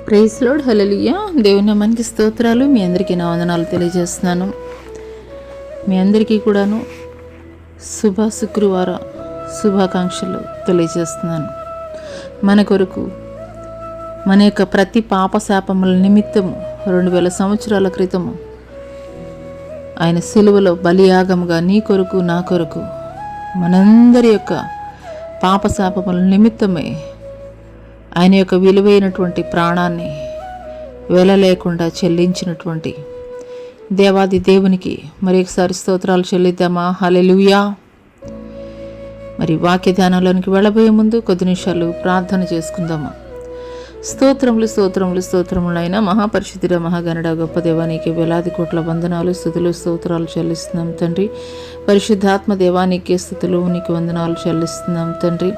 Praise lord, హల్లెలూయా. దేవుని నామానికి స్తోత్రాలు. మీ అందరికీ నా వందనాలు తెలియజేస్తున్నాను. మీ అందరికీ కూడాను శుభ శుక్రవార శుభాకాంక్షలు తెలియజేస్తున్నాను. మన కొరకు మన యొక్క ప్రతి పాప శాపముల నిమిత్తము 2000 సంవత్సరాల క్రితము ఆయన సిలువలో బలియాగముగా నీ కొరకు నా కొరకు మనందరి యొక్క పాప శాపముల నిమిత్తమే ఆయన యొక్క విలువైనటువంటి ప్రాణాన్ని వేలలేకుండా చెల్లించినటువంటి దేవాది దేవునికి మరి ఒకసారి స్తోత్రాలు చెల్లిద్దామా? హల్లెలూయా. మరి వాక్య ధ్యానంలోనికి వెళ్ళబోయే ముందు కొద్ది నిమిషాలు ప్రార్థన చేసుకుందామా? స్తోత్రములు స్తోత్రములు స్తోత్రములైన మహాపరిశుద్ధుడ మహాగణుడ గొప్ప దేవానికి వేలాది కోట్ల వందనాలు స్తుతులు స్తోత్రాలు చెల్లిస్తున్నాం తండ్రి. పరిశుద్ధాత్మ దేవానికి స్తుతులు నీకు వందనాలు చెల్లిస్తున్నాం తండ్రి.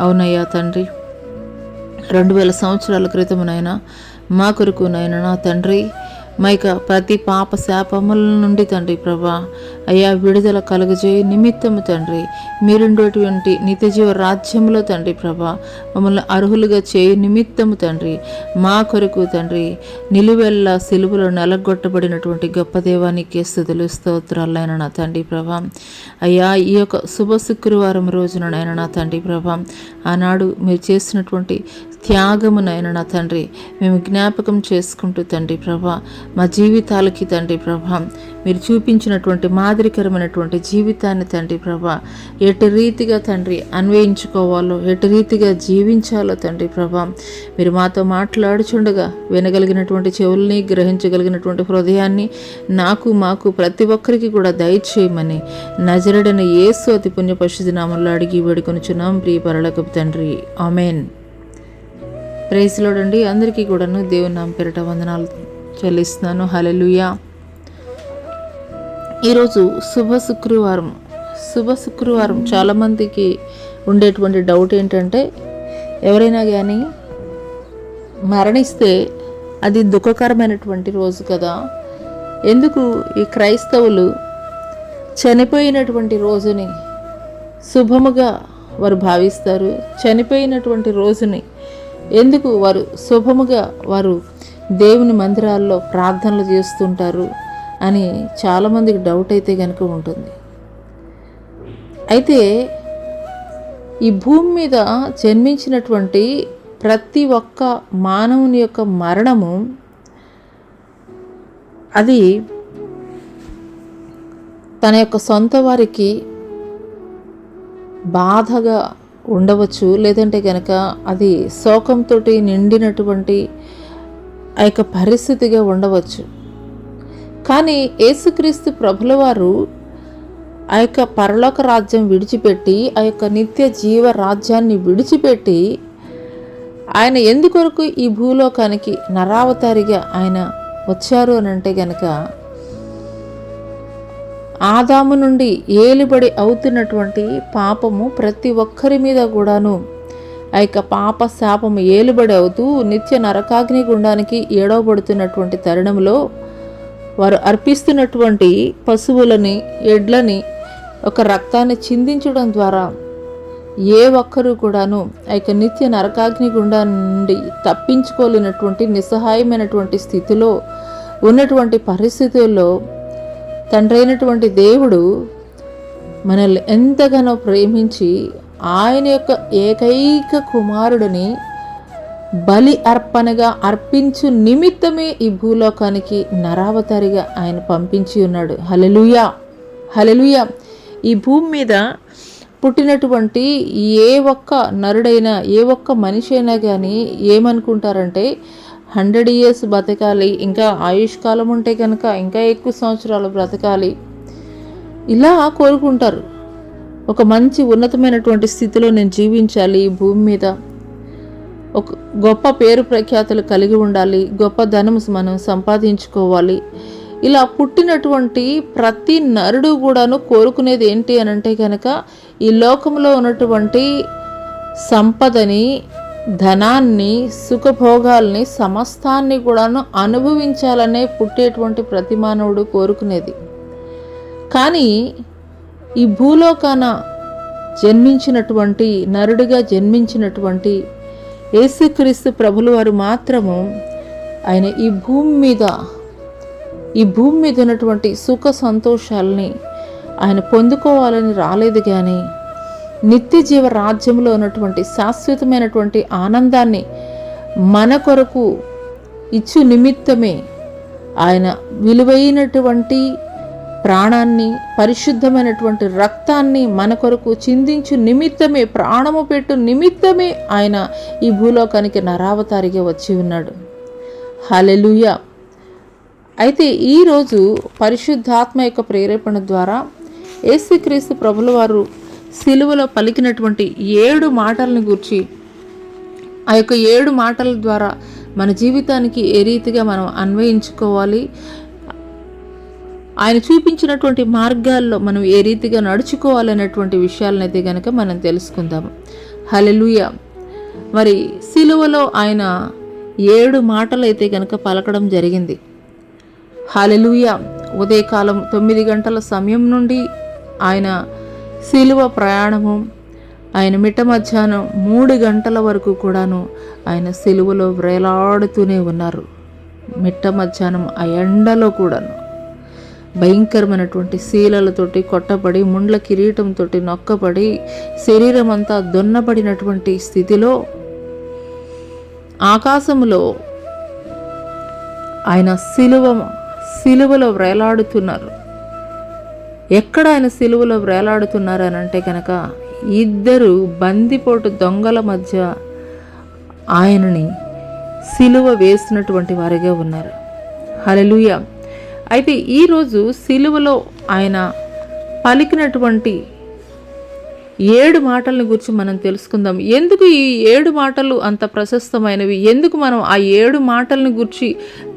అవునయ్యా తండ్రి, 2000 సంవత్సరాల క్రితమునైనా మా కొరకు నైనా నా తండ్రి మా యొక్క ప్రతి పాప శాపముల నుండి తండ్రి ప్రభా అయ్యా విడుదల కలుగజేయ నిమిత్తము తండ్రి మీరుండేటువంటి నిత్యజీవ రాజ్యంలో తండ్రి ప్రభా మమ్మల్ని అర్హులుగా చేయ నిమిత్తము తండ్రి మా కొరకు తండ్రి నిలువెల్లా సిలువలో నెలగొట్టబడినటువంటి గొప్ప దేవానికి స్తుతులు స్తోత్రాలైన నా తండ్రి ప్రభా అయ్యా ఈ యొక్క శుభ శుక్రవారం రోజునైనా నా తండ్రి ప్రభా ఆనాడు మీరు చేసినటువంటి త్యాగమునైనా నా తండ్రి మేము జ్ఞాపకం చేసుకుంటూ తండ్రి ప్రభా మా జీవితాలకి తండ్రి ప్రభా మీరు చూపించినటువంటి మాదిరికరమైనటువంటి జీవితాన్ని తండ్రి ప్రభా ఎటు రీతిగా తండ్రి అన్వయించుకోవాలో ఎటు రీతిగా జీవించాలో తండ్రి ప్రభా మీరు మాతో మాట్లాడుచుండగా వినగలిగినటువంటి చెవుల్ని గ్రహించగలిగినటువంటి హృదయాన్ని మాకు ప్రతి ఒక్కరికి కూడా దయచేయమని నజరుడైన యేసు అతి పుణ్య పరిశుద్ధ నామములో అడిగి వేడుకొనుచున్నాం ప్రియ పరలోకపు తండ్రి. ఆమేన్. ప్రైజ్ లార్డ్ అండి. అందరికీ కూడాను దేవుని నామం పేరిట వందనాలు చెల్లిస్తున్నాను. హల్లెలూయా. ఈరోజు శుభ శుక్రవారం చాలామందికి ఉండేటువంటి డౌట్ ఏంటంటే ఎవరైనా కానీ మరణిస్తే అది దుఃఖకరమైనటువంటి రోజు కదా, ఎందుకు ఈ క్రైస్తవులు చనిపోయినటువంటి రోజుని శుభముగా వారు భావిస్తారు? చనిపోయినటువంటి రోజుని ఎందుకు వారు శుభముగా వారు దేవుని మందిరాల్లో ప్రార్థనలు చేస్తుంటారు అని చాలామందికి డౌట్ అయితే కనుక ఉంటుంది. అయితే ఈ భూమి మీద జన్మించినటువంటి ప్రతి ఒక్క మానవుని యొక్క మరణము అది తన యొక్క సొంత వారికి బాధగా ఉండవచ్చు, లేదంటే కనుక అది శోకంతో నిండినటువంటి ఆ యొక్క పరిస్థితిగా ఉండవచ్చు. కానీ యేసుక్రీస్తు ప్రభుల వారు ఆ యొక్క పరలోక రాజ్యం విడిచిపెట్టి ఆ యొక్క నిత్య జీవ రాజ్యాన్ని విడిచిపెట్టి ఆయన ఎందుకొరకు ఈ భూలోకానికి నరావతారిగా ఆయన వచ్చారు అని అంటే గనక ఆదాము నుండి ఏలుబడి అవుతున్నటువంటి పాపము ప్రతి ఒక్కరి మీద కూడాను ఆ యొక్క పాప శాపము ఏలుబడి అవుతూ నిత్య నరకాగ్ని గుండానికి ఏడవబడుతున్నటువంటి తరుణంలో వారు అర్పిస్తున్నటువంటి పశువులని ఎడ్లని ఒక రక్తాన్ని చిందించడం ద్వారా ఏ ఒక్కరూ కూడాను ఆ యొక్క నిత్య నరకాగ్ని గుండా నుండి తప్పించుకోలేనటువంటి నిస్సహాయమైనటువంటి స్థితిలో ఉన్నటువంటి పరిస్థితుల్లో తండ్రి అయినటువంటి దేవుడు మనల్ని ఎంతగానో ప్రేమించి ఆయన యొక్క ఏకైక కుమారుడిని బలి అర్పణగా అర్పించు నిమిత్తమే ఈ భూలోకానికి నరావతారిగా ఆయన పంపించి ఉన్నాడు. హల్లెలూయా, హల్లెలూయా. ఈ భూమి మీద పుట్టినటువంటి ఏ ఒక్క నరుడైనా ఏ ఒక్క మనిషి అయినా కానీ ఏమనుకుంటారంటే 100 years బ్రతకాలి, ఇంకా ఆయుష్కాలం ఉంటే కనుక ఇంకా ఎక్కువ సంవత్సరాలు బ్రతకాలి, ఇలా కోరుకుంటారు. ఒక మంచి ఉన్నతమైనటువంటి స్థితిలో నేను జీవించాలి, ఈ భూమి మీద ఒక గొప్ప పేరు ప్రఖ్యాతులు కలిగి ఉండాలి, గొప్ప ధనం మనం సంపాదించుకోవాలి. ఇలా పుట్టినటువంటి ప్రతి నరుడు కూడాను కోరుకునేది ఏంటి అని అంటే కనుక ఈ లోకంలో ఉన్నటువంటి సంపదని, ధనాన్ని, సుఖభోగాల్ని, సమస్తాన్ని కూడాను అనుభవించాలనే పుట్టేటువంటి ప్రతి మానవుడు కోరుకునేది. కానీ ఈ భూలోకాన జన్మించినటువంటి నరుడిగా జన్మించినటువంటి యేసుక్రీస్తు ప్రభులు వారు మాత్రము ఆయన ఈ భూమి మీద ఉన్నటువంటి సుఖ సంతోషాలని ఆయన పొందుకోవాలని రాలేదు, కానీ నిత్య జీవ రాజ్యంలో ఉన్నటువంటి శాశ్వతమైనటువంటి ఆనందాన్ని మన కొరకు ఇచ్చు నిమిత్తమే ఆయన విలువైనటువంటి ప్రాణాన్ని, పరిశుద్ధమైనటువంటి రక్తాన్ని మన కొరకు చిందించు నిమిత్తమే, ప్రాణము పెట్టు నిమిత్తమే ఆయన ఈ భూలోకానికి నరావతారిగా వచ్చి ఉన్నాడు. హల్లెలూయా. అయితే ఈరోజు పరిశుద్ధాత్మ యొక్క ప్రేరేపణ ద్వారా యేసుక్రీస్తు ప్రభుల వారు సిలువలో పలికినటువంటి 7 మాటలను గురించి, ఆ యొక్క 7 మాటల ద్వారా మన జీవితానికి ఏ రీతిగా మనం అన్వయించుకోవాలి, ఆయన చూపించినటువంటి మార్గాల్లో మనం ఏ రీతిగా నడుచుకోవాలనేటువంటి విషయాలనైతే కనుక మనం తెలుసుకుందాము. హల్లెలూయా. మరి సిలువలో ఆయన 7 మాటలు అయితే కనుక పలకడం జరిగింది. హల్లెలూయా. ఉదయకాలం 9 గంటల సమయం నుండి ఆయన సిలువ ప్రయాణము, ఆయన మిట్ట మధ్యాహ్నం 3 గంటల వరకు కూడాను ఆయన సిలువలో వేలాడుతూనే ఉన్నారు. మిట్ట మధ్యాహ్నం ఆ ఎండలో కూడాను భయంకరమైనటువంటి శీలలతోటి కొట్టబడి, ముండ్ల కిరీటంతో నొక్కబడి, శరీరం అంతా దున్నబడినటువంటి స్థితిలో ఆకాశంలో ఆయన సిలువలో వేలాడుతున్నారు. ఎక్కడ ఆయన సిలువలో వేలాడుతున్నారు అని అంటే కనుక 2 బందిపోటు దొంగల మధ్య ఆయనని సిలువ వేసినటువంటి వారిగా ఉన్నారు. హల్లెలూయా. అయితే ఈరోజు సిలువలో ఆయన పలికినటువంటి 7 మాటలను గురించి మనం తెలుసుకుందాం. ఎందుకు ఈ 7 మాటలు అంత ప్రశస్తమైనవి, ఎందుకు మనం ఆ 7 మాటలను గురించి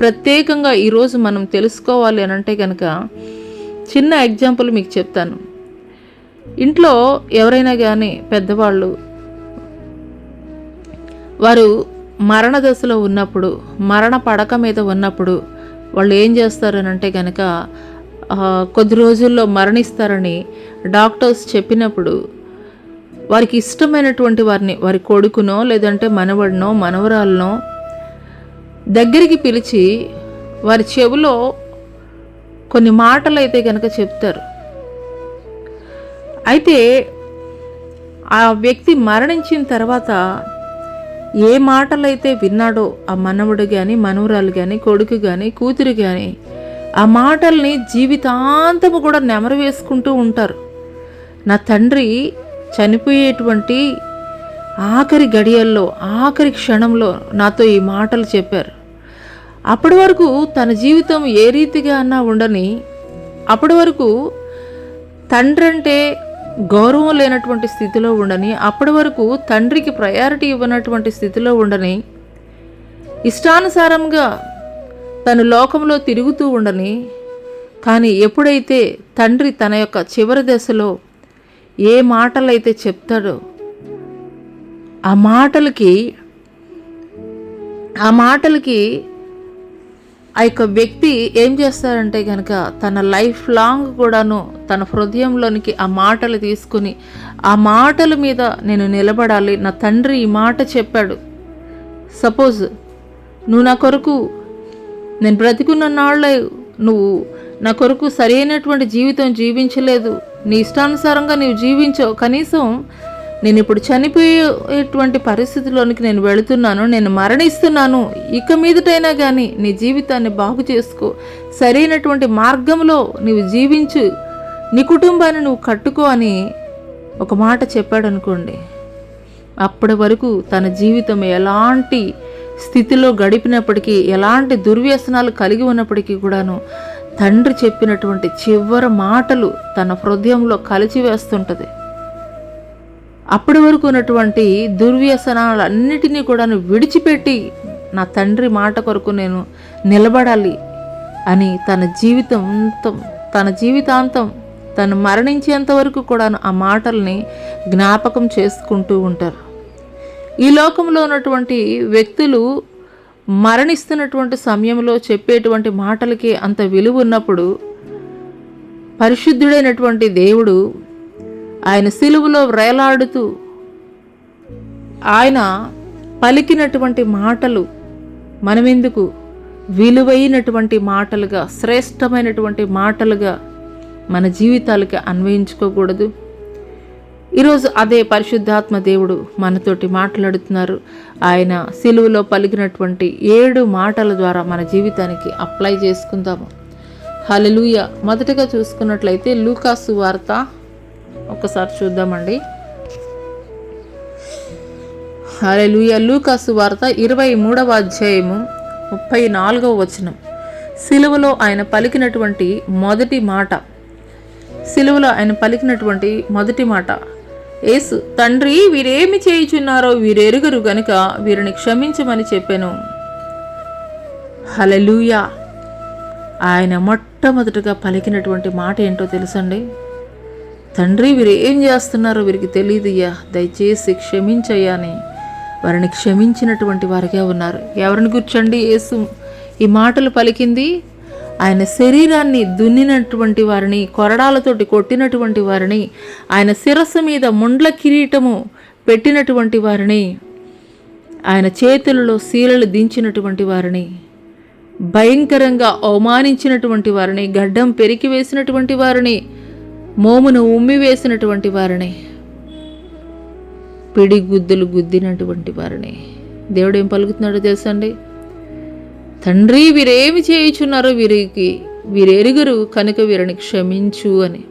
ప్రత్యేకంగా ఈరోజు మనం తెలుసుకోవాలి అని అంటే కనుక చిన్న ఎగ్జాంపుల్ మీకు చెప్తాను. ఇంట్లో ఎవరైనా కానీ పెద్దవాళ్ళు వారు మరణ దశలో ఉన్నప్పుడు, మరణ పడక మీద ఉన్నప్పుడు వాళ్ళు ఏం చేస్తారని అంటే కనుక కొద్ది రోజుల్లో మరణిస్తారని డాక్టర్స్ చెప్పినప్పుడు వారికి ఇష్టమైనటువంటి వారిని, వారి కొడుకునో లేదంటే మనవడినో మనవరాలనో దగ్గరికి పిలిచి వారి చెవిలో కొన్ని మాటలు అయితే కనుక చెప్తారు. అయితే ఆ వ్యక్తి మరణించిన తర్వాత ఏ మాటలైతే విన్నాడో ఆ మనవడు కానీ, మనవరాలు కానీ, కొడుకు కానీ, కూతురు కానీ ఆ మాటల్ని జీవితాంతము కూడా నెమరు వేసుకుంటూ ఉంటారు. నా తండ్రి చనిపోయేటువంటి ఆఖరి గడియల్లో, ఆఖరి క్షణంలో నాతో ఈ మాటలు చెప్పారు. అప్పటి వరకు తన జీవితం ఏ రీతిగా అన్నా ఉండని, అప్పటి వరకు తండ్రి అంటే గౌరవం లేనటువంటి స్థితిలో ఉండని, అప్పటి వరకు తండ్రికి ప్రయారిటీ ఇవ్వనటువంటి స్థితిలో ఉండని, ఇష్టానుసారంగా తను లోకంలో తిరుగుతూ ఉండని, కానీ ఎప్పుడైతే తండ్రి తన యొక్క చివరి దశలో ఏ మాటలైతే చెప్తాడో ఆ మాటలకి ఆ యొక్క వ్యక్తి ఏం చేస్తారంటే కనుక తన లైఫ్ లాంగ్ కూడాను తన హృదయంలోనికి ఆ మాటలు తీసుకుని, ఆ మాటల మీద నేను నిలబడాలి, నా తండ్రి ఈ మాట చెప్పాడు. సపోజ్ నువ్వు నా కొరకు, నేను బ్రతికున్న నాళ్ళే నువ్వు నా కొరకు సరైనటువంటి జీవితం జీవించలేదు, నీ ఇష్టానుసారంగా నీవు జీవించావు, కనీసం నేను ఇప్పుడు చనిపోయేటువంటి పరిస్థితిలోనికి నేను వెళుతున్నాను, నేను మరణిస్తున్నాను, ఇక మీదటైనా కానీ నీ జీవితాన్ని బాగు చేసుకో, సరైనటువంటి మార్గంలో నీవు జీవించు, నీ కుటుంబాన్ని నువ్వు కట్టుకో అని ఒక మాట చెప్పాడు అనుకోండి. అప్పటి వరకు తన జీవితం ఎలాంటి స్థితిలో గడిపినప్పటికీ, ఎలాంటి దుర్వ్యసనాలు కలిగి ఉన్నప్పటికీ కూడాను తండ్రి చెప్పినటువంటి చివరి మాటలు తన హృదయంలో కలిచివేస్తుంటుంది. అప్పటి వరకు ఉన్నటువంటి దుర్వ్యసనాలన్నిటినీ కూడా విడిచిపెట్టి నా తండ్రి మాట కొరకు నేను నిలబడాలి అని తన జీవితాంతం తను మరణించేంత వరకు కూడా ఆ మాటల్ని జ్ఞాపకం చేసుకుంటూ ఉంటారు. ఈ లోకంలో ఉన్నటువంటి వ్యక్తులు మరణిస్తున్నటువంటి సమయంలో చెప్పేటువంటి మాటలకి అంత విలువ ఉన్నప్పుడు, పరిశుద్ధుడైనటువంటి దేవుడు ఆయన సిలువలో వేలాడుతూ ఆయన పలికినటువంటి మాటలు మనమెందుకు విలువైనటువంటి మాటలుగా, శ్రేష్టమైనటువంటి మాటలుగా మన జీవితాలకి అన్వయించుకోకూడదు? ఈరోజు అదే పరిశుద్ధాత్మ దేవుడు మనతోటి మాట్లాడుతున్నారు. ఆయన సిలువలో పలికినటువంటి 7 మాటల ద్వారా మన జీవితానికి అప్లై చేసుకుందాము. హల్లెలూయా. మొదటగా చూసుకున్నట్లయితే లూకా సువార్త ఒకసారి చూద్దామండి. హల్లెలూయా. లూకా సువార్త 23వ అధ్యాయము 34వ వచనం. సిలువలో ఆయన పలికినటువంటి మొదటి మాట, యేసు, తండ్రి, వీరేమి చేయుచున్నారో వీరెరుగరు గనుక వీరిని క్షమించమని చెప్పెను. హల్లెలూయా. ఆయన మొట్టమొదటగా పలికినటువంటి మాట ఏంటో తెలుసండి? తండ్రి, వీరు ఏం చేస్తున్నారో వీరికి తెలియదయ్యా, దయచేసి క్షమించయ్యా అని వారిని క్షమించినటువంటి వారిగా ఉన్నారు. ఎవరిని కూర్చోండి యేసు ఈ మాటలు పలికింది? ఆయన శరీరాన్ని దున్నినటువంటి వారిని, కొరడాలతోటి కొట్టినటువంటి వారిని, ఆయన శిరస్సు మీద ముండ్ల కిరీటము పెట్టినటువంటి వారిని, ఆయన చేతులలో శీలలు దించినటువంటి వారిని, భయంకరంగా అవమానించినటువంటి వారిని, గడ్డం పెరికి వేసినటువంటి వారిని, మోమును ఉమ్మివేసినటువంటి వారిని, పిడిగుద్దులు గుద్దినటువంటి వారిని దేవుడు ఏం పలుకుతున్నాడో తెలుసండి? తండ్రి, వీరేమి చేయుచున్నారో వీరెరుగరు కనుక వీరిని క్షమించు అని.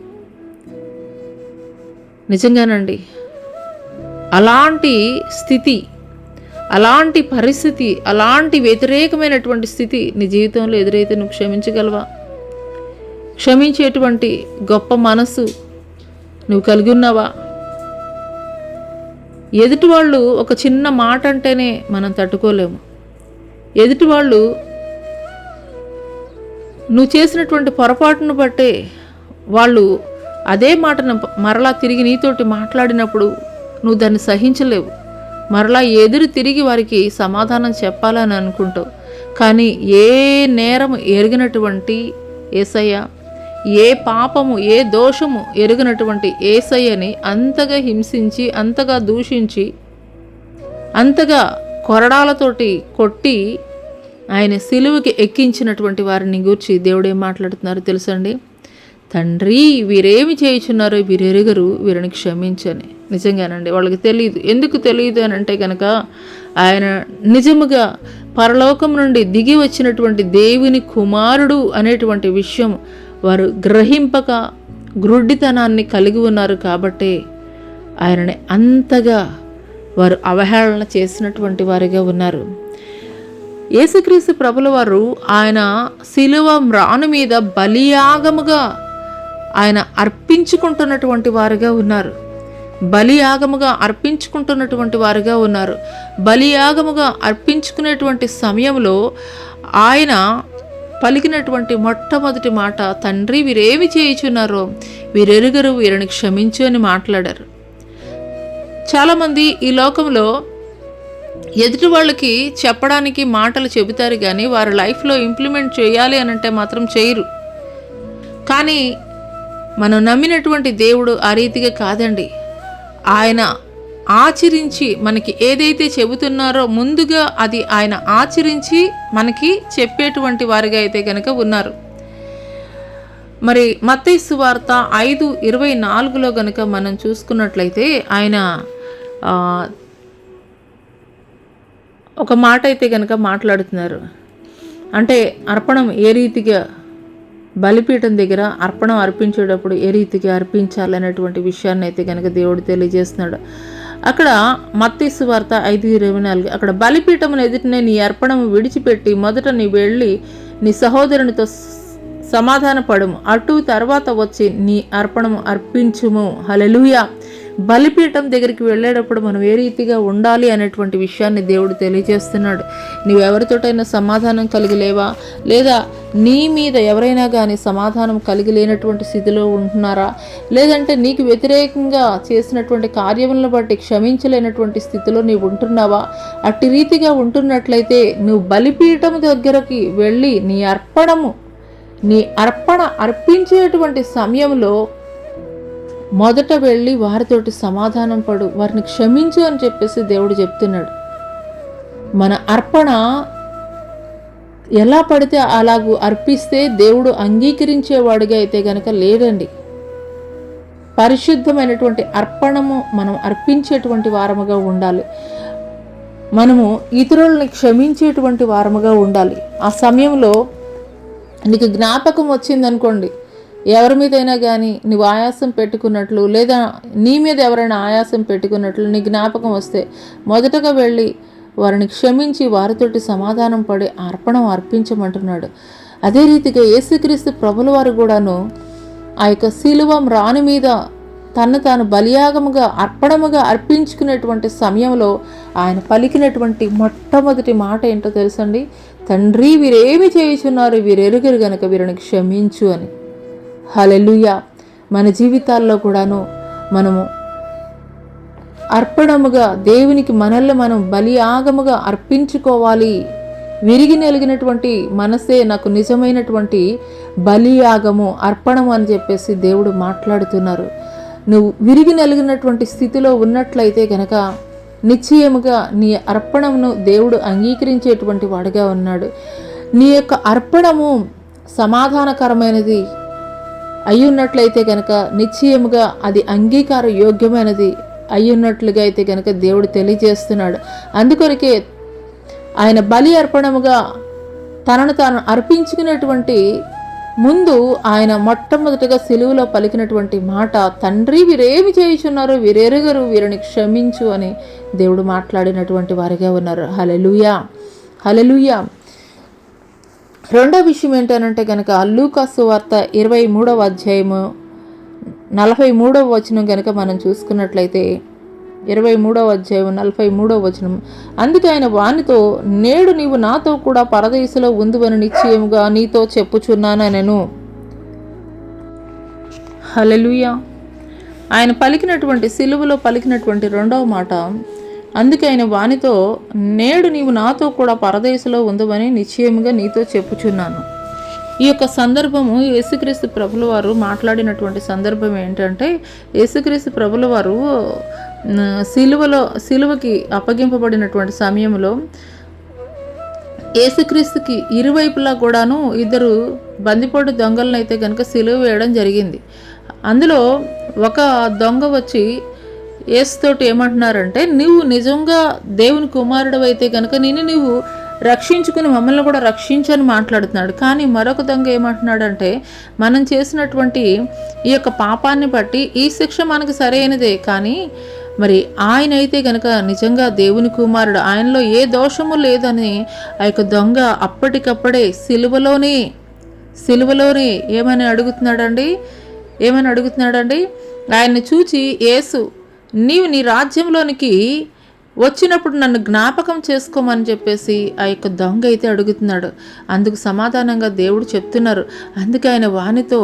నిజంగానండి, అలాంటి స్థితి, అలాంటి పరిస్థితి, అలాంటి వ్యతిరేకమైనటువంటి స్థితి నీ జీవితంలో ఎదురైతే నువ్వు క్షమించగలవా? క్షమించేటువంటి గొప్ప మనసు నువ్వు కలిగి ఉన్నావా? ఎదుటి వాళ్ళు ఒక చిన్న మాట అంటేనే మనం తట్టుకోలేము. ఎదుటి వాళ్ళు నువ్వు చేసినటువంటి పొరపాటును బట్టే వాళ్ళు అదే మాటను మరలా తిరిగి నీతోటి మాట్లాడినప్పుడు నువ్వు దాన్ని సహించలేవు. మరలా ఎదురు తిరిగి వారికి సమాధానం చెప్పాలని అనుకుంటావు. కానీ ఏ నేరం ఎరిగినటువంటి యేసయ్య, ఏ పాపము, ఏ దోషము ఎరిగినటువంటి యేసయ్యని అంతగా హింసించి, అంతగా దూషించి, అంతగా కొరడాలతోటి కొట్టి ఆయన సిలువకి ఎక్కించినటువంటి వారిని గూర్చి దేవుడు ఏం మాట్లాడుతున్నారు తెలుసండి? తండ్రి, వీరేమి చేయుచున్నారో వీరెరుగరు, వీరిని క్షమించని. నిజంగానండి, వాళ్ళకి తెలియదు. ఎందుకు తెలియదు అని అంటే కనుక ఆయన నిజముగా పరలోకం నుండి దిగి వచ్చినటువంటి దేవుని కుమారుడు అనేటువంటి విషయం వారు గ్రహింపక గ్రుడ్డితనాన్ని కలిగి ఉన్నారు. కాబట్టే ఆయనని అంతగా వారు అవహేళన చేసినటువంటి వారిగా ఉన్నారు. యేసుక్రీస్తు ప్రభుల వారు ఆయన శిలువ మ్రాను మీద బలియాగముగా ఆయన అర్పించుకుంటున్నటువంటి వారుగా ఉన్నారు. బలియాగముగా అర్పించుకుంటున్నటువంటి వారుగా ఉన్నారు. బలియాగముగా అర్పించుకునేటువంటి సమయంలో ఆయన పలికినటువంటి మొట్టమొదటి మాట, తండ్రి, వీరేమి చేయుచున్నారో వీరెరుగరు, వీరిని క్షమించు అని మాట్లాడారు. చాలామంది ఈ లోకంలో ఎదుటి వాళ్ళకి చెప్పడానికి మాటలు చెబుతారు కానీ వారి లైఫ్లో ఇంప్లిమెంట్ చేయాలి అని అంటే మాత్రం చేయరు. కానీ మనం నమ్మినటువంటి దేవుడు ఆ రీతిగా కాదండి. ఆయన ఆచరించి మనకి ఏదైతే చెబుతున్నారో ముందుగా అది ఆయన ఆచరించి మనకి చెప్పేటువంటి వారిగా అయితే కనుక ఉన్నారు. మరి మత్తయి సువార్త 5:24లో కనుక మనం చూసుకున్నట్లయితే ఆయన ఒక మాట అయితే కనుక మాట్లాడుతున్నారు. అంటే అర్పణం ఏ రీతిగా, బలిపీఠం దగ్గర అర్పణం అర్పించేటప్పుడు ఏ రీతిగా అర్పించాలనేటువంటి విషయాన్ని అయితే కనుక దేవుడు తెలియజేస్తున్నాడు. అక్కడ మత్తయి సువార్త 5:24 అక్కడ బలిపీఠమును ఎదుటనే నీ అర్పణము విడిచిపెట్టి మొదట నీ వెళ్ళి నీ సహోదరునితో సమాధాన పడుము, అటు తర్వాత వచ్చి నీ అర్పణము అర్పించుము. హల్లెలూయా. బలిపీఠం దగ్గరికి వెళ్ళేటప్పుడు మనం ఏ రీతిగా ఉండాలి అనేటువంటి విషయాన్ని దేవుడు తెలియజేస్తున్నాడు. నువ్వెవరితోటైనా సమాధానం కలిగి లేవా? లేదా నీ మీద ఎవరైనా కానీ సమాధానం కలిగి లేనటువంటి స్థితిలో ఉంటున్నారా? లేదంటే నీకు వ్యతిరేకంగా చేసినటువంటి కార్యములను బట్టి క్షమించలేనటువంటి స్థితిలో నీవు ఉంటున్నావా? అట్టి రీతిగా ఉంటున్నట్లయితే నువ్వు బలిపీఠం దగ్గరికి వెళ్ళి నీ అర్పణ అర్పించేటువంటి సమయంలో మొదట వెళ్ళి వారితోటి సమాధానం పడు, వారిని క్షమించు అని చెప్పేసి దేవుడు చెప్తున్నాడు. మన అర్పణ ఎలా పడితే అలాగూ అర్పిస్తే దేవుడు అంగీకరించేవాడిగా అయితే గనక లేదండి. పరిశుద్ధమైనటువంటి అర్పణము మనం అర్పించేటువంటి వారముగా ఉండాలి. మనము ఇతరులని క్షమించేటువంటి వారముగా ఉండాలి. ఆ సమయంలో నీకు జ్ఞాపకం వచ్చిందనుకోండి, ఎవరి మీదైనా కానీ నువ్వు ఆయాసం పెట్టుకున్నట్లు, లేదా నీ మీద ఎవరైనా ఆయాసం పెట్టుకున్నట్లు నీ జ్ఞాపకం వస్తే మొదటగా వెళ్ళి వారిని క్షమించి వారితోటి సమాధానం పడి అర్పణం అర్పించమంటున్నాడు. అదే రీతిగా యేసుక్రీస్తు ప్రభుల వారు కూడాను ఆ యొక్క శిలువ రాణి మీద తను తాను బలియాగముగా అర్పణముగా అర్పించుకునేటువంటి సమయంలో ఆయన పలికినటువంటి మొట్టమొదటి మాట ఏంటో తెలుసండి? తండ్రి, వీరేమి చేయుచున్నారు, వీరెరుగరు గనక వీరిని క్షమించు అని. హల్లెలూయా. మన జీవితాల్లో కూడాను మనము అర్పణముగా దేవునికి మనల్ని మనం బలియాగముగా అర్పించుకోవాలి. విరిగి నలిగినటువంటి మనసే నాకు నిజమైనటువంటి బలియాగము, అర్పణము అని చెప్పేసి దేవుడు మాట్లాడుతున్నారు. నువ్వు విరిగి నలిగినటువంటి స్థితిలో ఉన్నట్లయితే గనక నిశ్చయముగా నీ అర్పణమును దేవుడు అంగీకరించేటువంటి వాడిగా ఉన్నాడు. నీ యొక్క అర్పణము సమాధానకరమైనది అయ్యున్నట్లయితే గనక నిశ్చయముగా అది అంగీకార యోగ్యమైనది అయ్యున్నట్లుగా అయితే గనక దేవుడు తెలియజేస్తున్నాడు. అందుకొరకే ఆయన బలి అర్పణముగా తనను తాను అర్పించుకునేటువంటి ముందు ఆయన మొట్టమొదటిగా సిలువలో పలికినటువంటి మాట, తండ్రి, వీరేమి చేయుచున్నారు, వీరెరుగరు, వీరిని క్షమించు అని దేవుడు మాట్లాడినటువంటి వారిగా ఉన్నారు. హల్లెలూయా, హల్లెలూయా. రెండో విషయం ఏంటనంటే కనుక లూకా సువార్త 23వ అధ్యాయము 43వ వచనం కనుక మనం చూసుకున్నట్లయితే 23వ అధ్యాయం 43వ వచనం, అందుకే ఆయన వానితో, నేడు నీవు నాతో కూడా పరదేశంలో ఉందువని నిశ్చయముగా నీతో చెప్పుచున్నానెను. హల్లెలూయా. ఆయన పలికినటువంటి సిలువలో పలికినటువంటి రెండవ మాట, అందుకే ఆయన వానితో, నేడు నీవు నాతో కూడా పరదేశంలో ఉందువని నిశ్చయముగా నీతో చెప్పుచున్నాను. ఈ యొక్క సందర్భము యేసుక్రీస్తు ప్రభుల వారు మాట్లాడినటువంటి సందర్భం ఏంటంటే, యేసుక్రీస్తు ప్రభుల వారు సిలువకి అప్పగింపబడినటువంటి సమయంలో యేసుక్రీస్తుకి ఇరువైపులా కూడాను ఇద్దరు బందిపోటు దొంగలను అయితే కనుక సిలువ వేయడం జరిగింది. అందులో ఒక దొంగ వచ్చి యేసుతోటి ఏమంటున్నారంటే, నువ్వు నిజంగా దేవుని కుమారుడు అయితే కనుక నువ్వు రక్షించుకుని మమ్మల్ని కూడా రక్షించని మాట్లాడుతున్నాడు. కానీ మరొక దొంగ ఏమంటున్నాడంటే, మనం చేసినటువంటి ఈ యొక్క పాపాన్ని బట్టి ఈ శిక్ష మనకు సరైనదే, కానీ మరి ఆయన అయితే కనుక నిజంగా దేవుని కుమారుడు, ఆయనలో ఏ దోషము లేదని ఆ యొక్క దొంగ అప్పటికప్పుడే సిలువలోనే ఏమని అడుగుతున్నాడండి? ఆయన్ని చూచి, యేసు, నీవు నీ రాజ్యంలోనికి వచ్చినప్పుడు నన్ను జ్ఞాపకం చేసుకోమని చెప్పేసి ఆ యొక్క దొంగ అయితే అడుగుతున్నాడు. అందుకు సమాధానంగా దేవుడు చెప్తున్నారు, అందుకే ఆయన వానితో,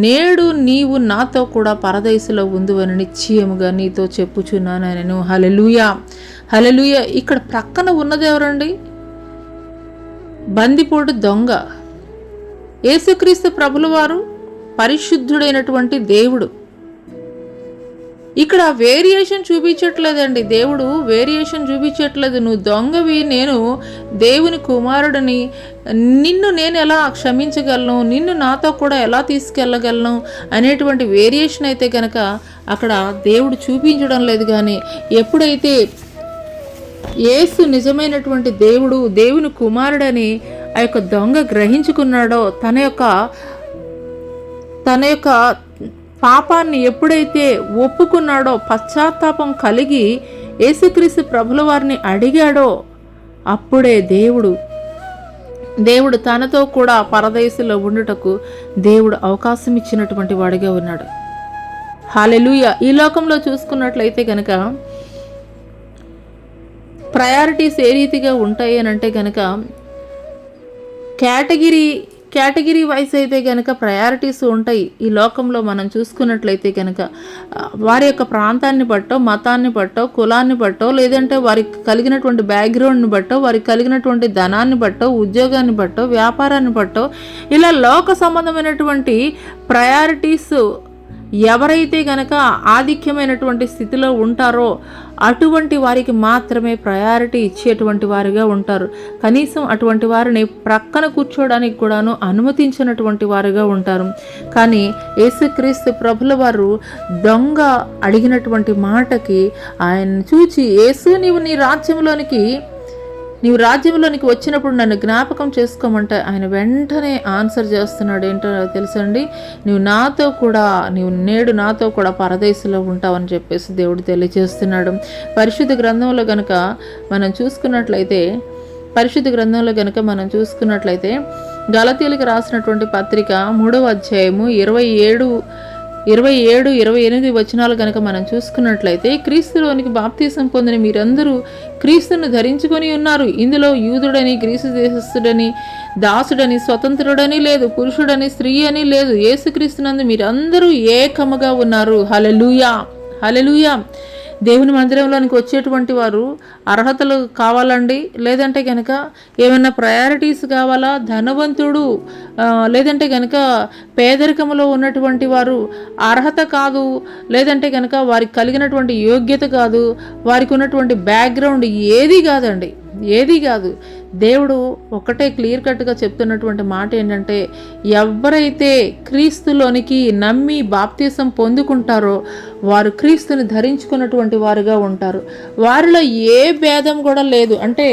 నేడు నీవు నాతో కూడా పరదేశంలో ఉందువని నిశ్చయముగా నీతో చెప్పుచున్నానెను. హల్లెలూయా, హల్లెలూయా. ఇక్కడ ప్రక్కన ఉన్నది ఎవరండి? బందిపోటు దొంగ. యేసుక్రీస్తు ప్రభుల వారు పరిశుద్ధుడైనటువంటి దేవుడు. ఇక్కడ వేరియేషన్ చూపించట్లేదండి. దేవుడు వేరియేషన్ చూపించట్లేదు. నువ్వు దొంగవి, నేను దేవుని కుమారుడిని, నిన్ను నేను ఎలా క్షమించగలను, నిన్ను నాతో కూడా ఎలా తీసుకెళ్ళగలను అనేటువంటి వేరియేషన్ అయితే కనుక అక్కడ దేవుడు చూపించడం లేదు. కానీ ఎప్పుడైతే యేసు నిజమైనటువంటి దేవుడు, దేవుని కుమారుడని ఆ యొక్క దొంగ గ్రహించుకున్నాడో, తన యొక్క పాపాన్ని ఎప్పుడైతే ఒప్పుకున్నాడో, పశ్చాత్తాపం కలిగి యేసుక్రీస్తు ప్రభుల వారిని అడిగాడో, అప్పుడే దేవుడు తనతో కూడా పరదేశంలో ఉండుటకు దేవుడు అవకాశం ఇచ్చినటువంటి వాడిగా ఉన్నాడు. హల్లెలూయా. ఈ లోకంలో చూసుకున్నట్లయితే కనుక ప్రయారిటీస్ ఏ రీతిగా ఉంటాయి అని అంటే కనుక కేటగిరీ వైస్ అయితే కనుక ప్రయారిటీస్ ఉంటాయి. ఈ లోకంలో మనం చూసుకున్నట్లయితే కనుక వారి యొక్క ప్రాంతాన్ని బట్టో, మతాన్ని బట్టో, కులాన్ని బట్టో, లేదంటే వారికి కలిగినటువంటి బ్యాక్గ్రౌండ్ని బట్టో, వారికి కలిగినటువంటి ధనాన్ని బట్టో, ఉద్యోగాన్ని బట్టో, వ్యాపారాన్ని బట్టో, ఇలా లోక సంబంధమైనటువంటి ప్రయారిటీస్ ఎవరైతే గనక ఆధిక్యమైనటువంటి స్థితిలో ఉంటారో అటువంటి వారికి మాత్రమే ప్రయారిటీ ఇచ్చేటువంటి వారిగా ఉంటారు. కనీసం అటువంటి వారిని ప్రక్కన కూర్చోవడానికి కూడాను అనుమతించినటువంటి వారుగా ఉంటారు. కానీ యేసుక్రీస్తు ప్రభుల వారు దొంగ అడిగినటువంటి మాటకి ఆయన చూచి, యేసు నీవు రాజ్యంలోనికి వచ్చినప్పుడు నన్ను జ్ఞాపకం చేసుకోమంటే ఆయన వెంటనే ఆన్సర్ చేస్తున్నాడు. ఏంటో తెలుసండి, నీవు నేడు నాతో కూడా పరదేశంలో ఉంటావని చెప్పేసి దేవుడు తెలియజేస్తున్నాడు. పరిశుద్ధ గ్రంథంలో గనుక మనం చూసుకున్నట్లయితే గలతీయులకు రాసినటువంటి పత్రిక 3వ అధ్యాయము 27-28 వచనాలు కనుక మనం చూసుకున్నట్లయితే, క్రీస్తులోనికి బాప్తీసం పొందిన మీరందరూ క్రీస్తును ధరించుకొని ఉన్నారు. ఇందులో యూదుడని, గ్రీసు దేశస్థుడని, దాసుడని, స్వతంత్రుడని లేదు, పురుషుడని, స్త్రీ అని లేదు, యేసుక్రీస్తునందు మీరందరూ ఏకముగా ఉన్నారు. హల్లెలూయా, హల్లెలూయా. దేవుని మందిరంలోనికి వచ్చేటువంటి వారు అర్హతలు కావాలండి, లేదంటే కనుక ఏమైనా ప్రయారిటీస్ కావాలా, ధనవంతుడు లేదంటే కనుక పేదరికంలో ఉన్నటువంటి వారు అర్హత కాదు, లేదంటే కనుక వారికి కలిగినటువంటి యోగ్యత కాదు, వారికి ఉన్నటువంటి బ్యాక్గ్రౌండ్ ఏది కాదు. దేవుడు ఒకటే క్లియర్ కట్గా చెప్తున్నటువంటి మాట ఏంటంటే, ఎవరైతే క్రీస్తులోనికి నమ్మి బాప్తీసం పొందుకుంటారో వారు క్రీస్తుని ధరించుకున్నటువంటి వారుగా ఉంటారు. వారిలో ఏ భేదం కూడా లేదు, అంటే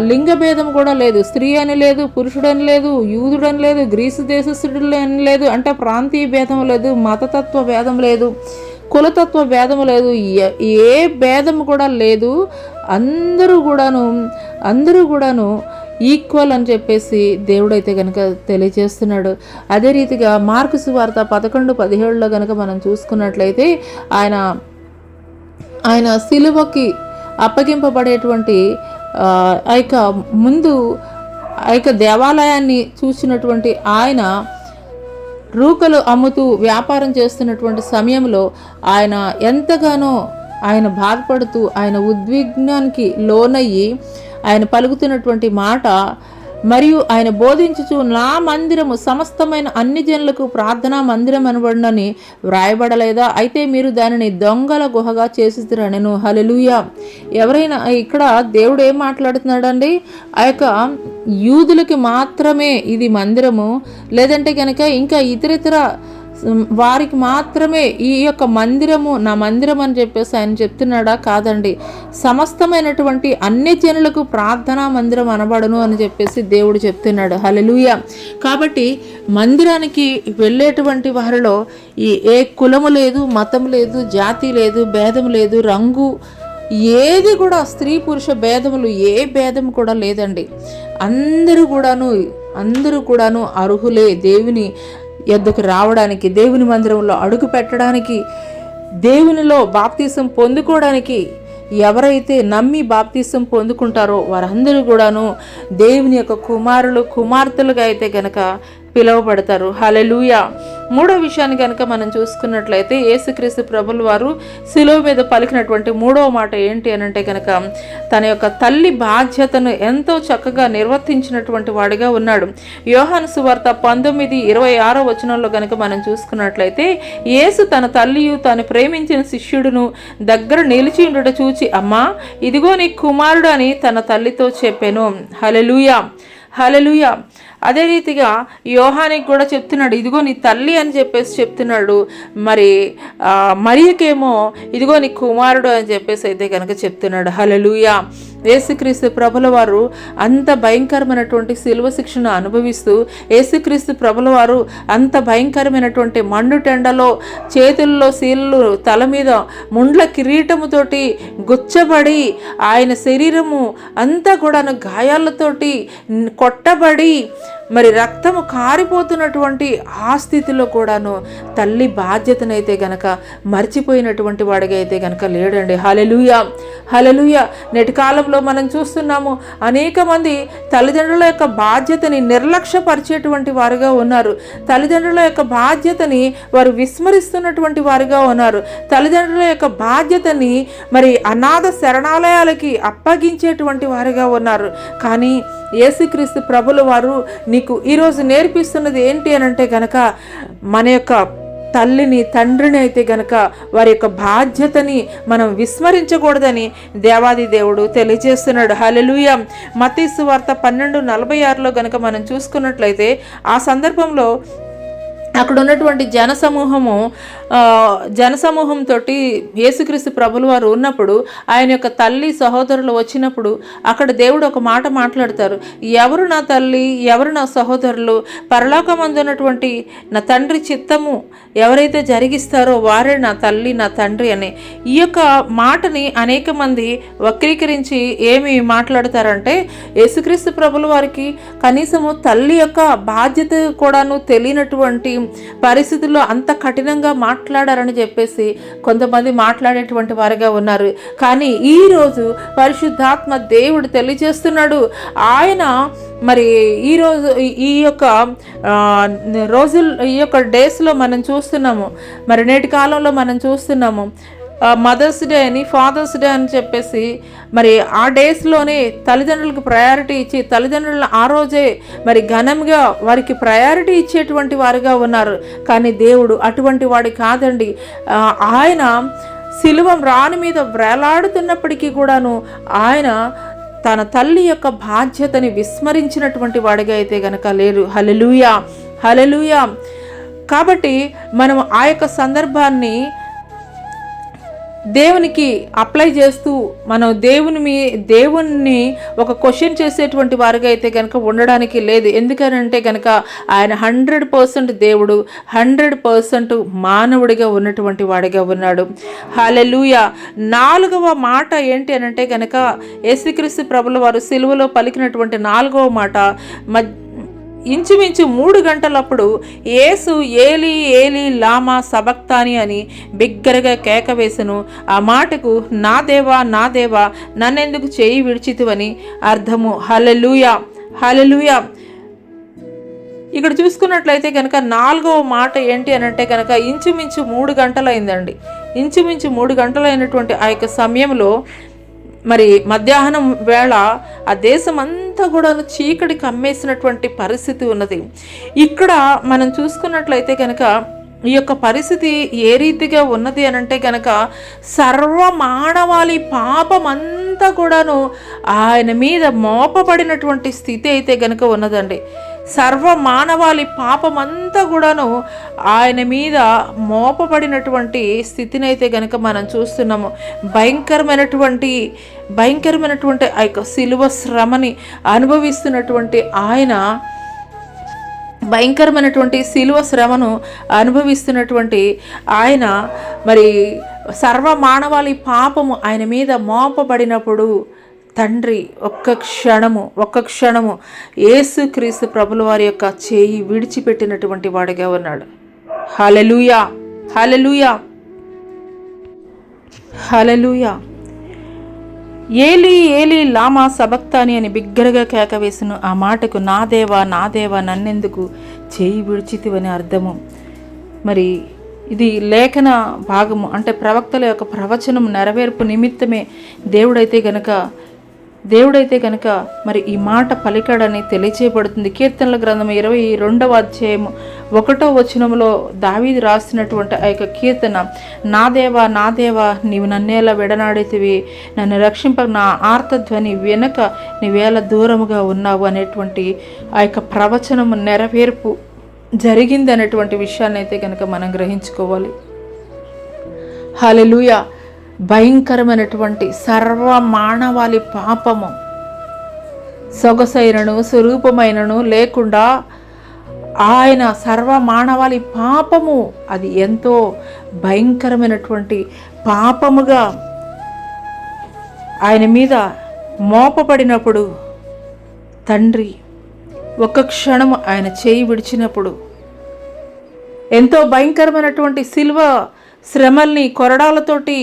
లింగ భేదం కూడా లేదు, స్త్రీ అని లేదు, పురుషుడని లేదు, యూదుడని లేదు, గ్రీసు దేశస్థుడు అని లేదు, అంటే ప్రాంతీయ భేదం లేదు, మతతత్వ భేదం లేదు, కులతత్వ భేదం లేదు, ఏ భేదం కూడా లేదు. అందరూ కూడాను ఈక్వల్ అని చెప్పేసి దేవుడైతే కనుక తెలియజేస్తున్నాడు. అదే రీతిగా మార్కు సువార్త 11:17 కనుక మనం చూసుకున్నట్లయితే ఆయన సిలువకి అప్పగింపబడేటువంటి ముందు దేవాలయాన్ని చూసినటువంటి ఆయన రూకలు అమ్ముతూ వ్యాపారం చేస్తున్నటువంటి సమయంలో ఆయన ఎంతగానో బాధపడుతూ ఆయన ఉద్విగ్నానికి లోనయ్యి ఆయన పలుకుతున్నటువంటి మాట, మరియు ఆయన బోధించుచు, నా మందిరము సమస్తమైన అన్ని జనులకు ప్రార్థనా మందిరం అనబడినని వ్రాయబడలేదా? అయితే మీరు దానిని దొంగల గుహగా చేసిరనెను. హల్లెలూయా. ఎవరైనా ఇక్కడ దేవుడు ఏం మాట్లాడుతున్నాడండి, యూదులకి మాత్రమే ఇది మందిరము, లేదంటే కనుక ఇంకా ఇతరితర వారికి మాత్రమే ఈ యొక్క మందిరము నా మందిరం అని చెప్పేసి ఆయన చెప్తున్నాడా? కాదండి, సమస్తమైనటువంటి అన్ని జనులకు ప్రార్థనా మందిరం అనబడను అని చెప్పేసి దేవుడు చెప్తున్నాడు. హల్లెలూయా. కాబట్టి మందిరానికి వెళ్ళేటువంటి వారిలో ఏ కులము లేదు, మతం లేదు, జాతి లేదు, భేదం లేదు, రంగు ఏది కూడా, స్త్రీ పురుష భేదములు ఏ భేదం కూడా లేదండి. అందరూ కూడాను అర్హులే దేవుని యొద్దకు రావడానికి, దేవుని మందిరంలో అడుగు పెట్టడానికి, దేవునిలో బాప్తీసం పొందుకోవడానికి. ఎవరైతే నమ్మి బాప్తీసం పొందుకుంటారో వారందరూ కూడాను దేవుని యొక్క కుమారులు, కుమార్తెలుగా అయితే కనుక పిలువబడతారు. హల్లెలూయా. మూడో విషయాన్ని కనుక మనం చూసుకున్నట్లయితే, యేసుక్రీస్తు ప్రభుల వారు శిలువ మీద పలికినటువంటి మూడవ మాట ఏంటి అని అంటే కనుక, తన యొక్క తల్లి బాధ్యతను ఎంతో చక్కగా నిర్వర్తించినటువంటి వాడిగా ఉన్నాడు. యోహాను సువార్త 19:26 వచనంలో కనుక మనం చూసుకున్నట్లయితే, యేసు తన తల్లియు తాను ప్రేమించిన శిష్యుడును దగ్గర నిలిచి ఉండుట చూచి, అమ్మా ఇదిగో నీ కుమారుడు అని తన తల్లితో చెప్పాను. హల్లెలూయా, హల్లెలూయా. అదే రీతిగా యోహానికి కూడా చెప్తున్నాడు, ఇదిగో నీ తల్లి అని చెప్పేసి చెప్తున్నాడు. మరియకేమో ఇదిగో నీ కుమారుడు అని చెప్పేసి అయితే కనుక చెప్తున్నాడు. హల్లెలూయా. యేసుక్రీస్తు ప్రభుల వారు అంత భయంకరమైనటువంటి శిలువ శిక్షను అనుభవిస్తూ, యేసుక్రీస్తు ప్రభుల వారు అంత భయంకరమైనటువంటి మండుటెండలో చేతుల్లో శీలలు, తల మీద ముండ్ల కిరీటముతోటి గుచ్చబడి, ఆయన శరీరము అంతా కూడా గాయాలతోటి కొట్టబడి రక్తము కారిపోతున్నటువంటి ఆ స్థితిలో కూడాను తల్లి బాధ్యతనైతే గనక మర్చిపోయినటువంటి వాడిగా అయితే గనక లేడండి. హల్లెలూయా, హల్లెలూయా. నేటి కాలంలో మనం చూస్తున్నాము, అనేక మంది తల్లిదండ్రుల యొక్క బాధ్యతని నిర్లక్ష్యపరిచేటువంటి వారుగా ఉన్నారు. తల్లిదండ్రుల యొక్క బాధ్యతని వారు విస్మరిస్తున్నటువంటి వారుగా ఉన్నారు. తల్లిదండ్రుల యొక్క బాధ్యతని అనాథ శరణాలయాలకి అప్పగించేటువంటి వారుగా ఉన్నారు. కానీ యేసుక్రీస్తు ప్రభుల వారు నీకు ఈరోజు నేర్పిస్తున్నది ఏంటి అని అంటే కనుక, మన యొక్క తల్లిని తండ్రిని అయితే గనక వారి యొక్క బాధ్యతని మనం విస్మరించకూడదని దేవాది దేవుడు తెలియజేస్తున్నాడు. హల్లెలూయా. మత్తయి సువార్త 12:46లో గనక మనం చూసుకున్నట్లయితే ఆ సందర్భంలో అక్కడ ఉన్నటువంటి జనసమూహంతో యేసుక్రీస్తు ప్రభుల వారు ఉన్నప్పుడు ఆయన యొక్క తల్లి సహోదరులు వచ్చినప్పుడు అక్కడ దేవుడు ఒక మాట మాట్లాడతారు. ఎవరు నా తల్లి, ఎవరు నా సహోదరులు, పరలోకమందు ఉన్నటువంటి నా తండ్రి చిత్తము ఎవరైతే జరిగిస్తారో వారే నా తల్లి నా తండ్రి అని. ఈ యొక్క మాటని అనేక మంది వక్రీకరించి ఏమి మాట్లాడతారంటే యేసుక్రీస్తు ప్రభుల వారికి కనీసము తల్లి యొక్క బాధ్యత కూడాను తెలియనటువంటి పరిస్థితుల్లో అంత కఠినంగా మాట్లాడారని చెప్పేసి కొంతమంది మాట్లాడేటువంటి వారిగా ఉన్నారు. కానీ ఈరోజు పరిశుద్ధాత్మ దేవుడు తెలియజేస్తున్నాడు. ఆయన మరి ఈరోజు ఈ యొక్క ఈ యొక్క డేస్లో మనం చూస్తున్నాము, మరి నేటి కాలంలో మనం చూస్తున్నాము మదర్స్ డే అని, ఫాదర్స్ డే అని చెప్పేసి మరి ఆ డేస్లోనే తల్లిదండ్రులకు ప్రయారిటీ ఇచ్చి తల్లిదండ్రులను ఆ రోజే మరి ఘనంగా వారికి ప్రయారిటీ ఇచ్చేటువంటి వారుగా ఉన్నారు. కానీ దేవుడు అటువంటి వాడు కాదండి. ఆయన శిలువ రాణి మీద వేలాడుతున్నప్పటికీ కూడాను ఆయన తన తల్లి యొక్క బాధ్యతని విస్మరించినటువంటి వాడిగా అయితే గనక లేరు. హల్లెలూయా, హల్లెలూయా. కాబట్టి మనం ఆ యొక్క సందర్భాన్ని దేవునికి అప్లై చేస్తూ మనం దేవుణ్ణి ఒక క్వశ్చన్ చేసేటువంటి వారిగా అయితే కనుక ఉండడానికి లేదు. ఎందుకనంటే కనుక ఆయన 100% దేవుడు, 100% మానవుడిగా ఉన్నటువంటి వాడిగా ఉన్నాడు. హల్లెలూయా. 4వ మాట ఏంటి అనంటే కనుక యేసుక్రీస్తు ప్రభుల వారు సిలువలో పలికినటువంటి 4వ మాట ఇంచుమించు 3 గంటలప్పుడు యేసు ఏలీ ఏలీ లామా సబక్తాని అని బిగ్గరగా కేక వేసెను. ఆ మాటకు నా దేవా నా దేవా నన్నెందుకు చేయి విడిచితివని అర్థము. హల్లెలూయా, హల్లెలూయా. ఇక్కడ చూసుకున్నట్లయితే కనుక 4వ మాట ఏంటి అనంటే కనుక ఇంచుమించు 3 గంటలైందండి. ఇంచుమించు 3 గంటలైనటువంటి ఆ యొక్క సమయంలో మరి మధ్యాహ్నం వేళ ఆ దేశం అంతా కూడా చీకటి కమ్మేసినటువంటి పరిస్థితి ఉన్నది. ఇక్కడ మనం చూసుకున్నట్లయితే కనుక ఈ యొక్క పరిస్థితి ఏ రీతిగా ఉన్నది అనంటే కనుక సర్వ మానవాళి పాపం అంతా కూడాను ఆయన మీద మోపబడినటువంటి స్థితి అయితే కనుక ఉన్నదండి. సర్వ మానవాళి పాపమంతా కూడాను ఆయన మీద మోపబడినటువంటి స్థితిని అయితే కనుక మనం చూస్తున్నాము. భయంకరమైనటువంటి ఆ యొక్క శిలువ శ్రమని అనుభవిస్తున్నటువంటి ఆయన, భయంకరమైనటువంటి శిలువ శ్రమను అనుభవిస్తున్నటువంటి ఆయన మరి సర్వ మానవాళి పాపము ఆయన మీద మోపబడినప్పుడు తండ్రి ఒక్క క్షణము యేసుక్రీస్తు ప్రభుల వారి యొక్క చేయి విడిచిపెట్టినటువంటి వాడిగా ఉన్నాడు. హల్లెలూయా, హల్లెలూయా, హల్లెలూయా. ఏలీ ఏలీ లామా సబక్తాని అని బిగ్గరగా కేక వేసిన ఆ మాటకు నా దేవా నా దేవా నన్నెందుకు చేయి విడిచితివని అర్థము. మరి ఇది లేఖన భాగము, అంటే ప్రవక్తల యొక్క ప్రవచనం నెరవేర్పు నిమిత్తమే దేవుడైతే గనక మరి ఈ మాట పలికాడని తెలియచేయబడుతుంది. కీర్తనల గ్రంథం 22వ అధ్యాయము 1వ వచనంలో దావీదు రాసినటువంటి ఆ యొక్క కీర్తన, నా దేవా నా దేవా నీవు నన్నేలా విడనాడితివి, నన్ను రక్షింప నా ఆర్తధ్వని వెనక నీవేళ దూరముగా ఉన్నావు అనేటువంటి ఆ యొక్క ప్రవచనము నెరవేర్పు జరిగింది అనేటువంటి విషయాన్ని అయితే కనుక మనం గ్రహించుకోవాలి. హల్లెలూయా. భయంకరమైనటువంటి సర్వ మానవాళి పాపము సొగసైనను స్వరూపమైనను లేకుండా ఆయన సర్వ మానవాళి పాపము అది ఎంతో భయంకరమైనటువంటి పాపముగా ఆయన మీద మోపబడినప్పుడు తండ్రి ఒక్క క్షణము ఆయన చేయి విడిచినప్పుడు ఎంతో భయంకరమైనటువంటి శిలువ శ్రమల్ని కొరడాలతోటి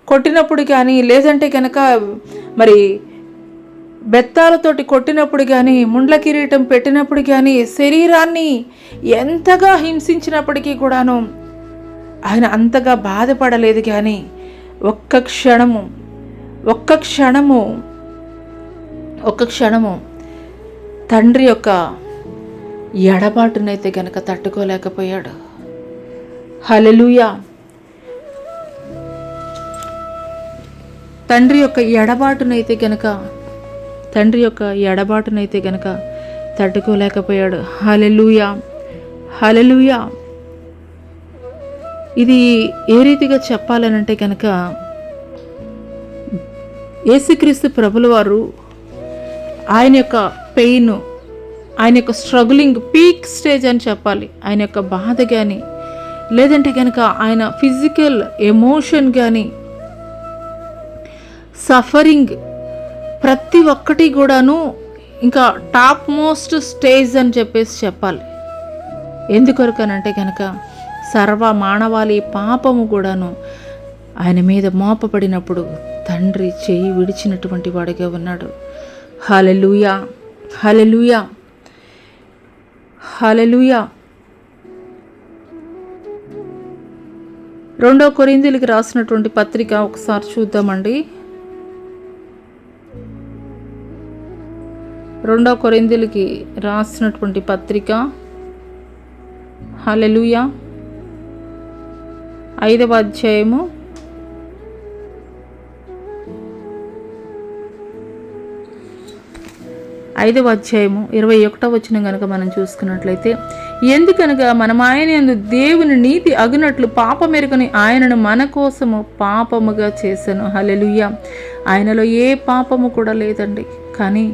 కొట్టినప్పుడు కానీ, లేదంటే కనుక మరి బెత్తాలతోటి కొట్టినప్పుడు కానీ, ముండ్ల కిరీటం పెట్టినప్పుడు కానీ, శరీరాన్ని ఎంతగా హింసించినప్పటికీ కూడాను ఆయన అంతగా బాధపడలేదు. కానీ ఒక్క క్షణము తండ్రి యొక్క ఎడబాటునైతే గనక తట్టుకోలేకపోయాడు. హల్లెలూయా. తండ్రి యొక్క ఎడబాటునైతే గనక తట్టుకోలేకపోయాడు. హల్లెలూయా, హల్లెలూయా. ఇది ఏ రీతిగా చెప్పాలనంటే కనుక యేసుక్రీస్తు ప్రభుల వారు ఆయన యొక్క పెయిన్, ఆయన యొక్క స్ట్రగులింగ్ పీక్ స్టేజ్ అని చెప్పాలి. ఆయన యొక్క బాధ కానీ, లేదంటే కనుక ఆయన ఫిజికల్ ఎమోషన్ కానీ, సఫరింగ్ ప్రతి ఒక్కటి కూడాను ఇంకా టాప్ మోస్ట్ స్టేజ్ అని చెప్పాలి. ఎందుకొరకనంటే కనుక సర్వ మానవాళి పాపము కూడాను ఆయన మీద మోపబడినప్పుడు తండ్రి చేయి విడిచినటువంటి వాడిగా ఉన్నాడు. హల్లెలూయా, హల్లెలూయా, హల్లెలూయా. 2 కొరింథీయులకు రాసినటువంటి పత్రిక ఒకసారి చూద్దామండి. 2 కొరింథీయులకి రాసినటువంటి పత్రిక, హల్లెలూయా, 5వ అధ్యాయము 21వ వచనం కనుక మనం చూసుకున్నట్లయితే, ఎందుకనగా మనం ఆయన యందు దేవుని నీతి అగునట్లు పాపమెరుగని ఆయనను మన కోసము పాపముగా చేశాను. హల్లెలూయా. ఆయనలో ఏ పాపము కూడా లేదండి, కానీ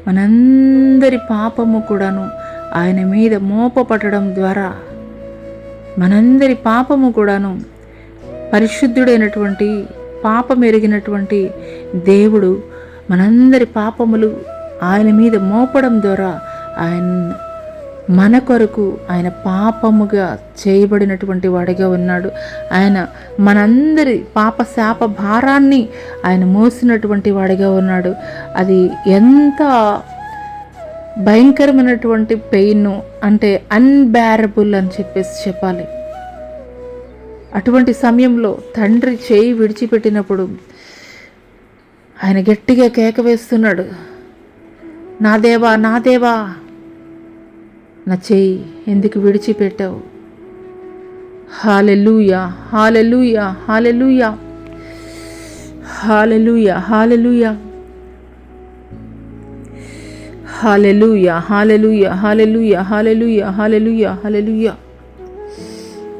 మనందరి పాపము కూడాను ఆయన మీద మోపపడడం ద్వారా మనందరి పాపము కూడాను పరిశుద్ధుడైనటువంటి పాపమెరిగినటువంటి దేవుడు మనందరి పాపములు ఆయన మీద మోపడం ద్వారా ఆయన మన కొరకు ఆయన పాపముగా చేయబడినటువంటి వాడిగా ఉన్నాడు. ఆయన మనందరి పాప శాప భారాన్ని ఆయన మోసినటువంటి వాడిగా ఉన్నాడు. అది ఎంత భయంకరమైనటువంటి పెయిన్ అంటే అన్బేరబుల్ అని చెప్పాలి. అటువంటి సమయంలో తండ్రి చేయి విడిచిపెట్టినప్పుడు ఆయన గట్టిగా కేక వేస్తున్నాడు, నా దేవా, నా దేవా, నా చేయి ఎందుకు విడిచిపెట్టావు? హల్లెలూయా, హల్లెలూయా, హల్లెలూయా, హల్లెలూయా, హల్లెలూయా, హల్లెలూయా, హల్లెలూయా, హల్లెలూయా, హల్లెలూయా, హల్లెలూయా, హల్లెలూయా.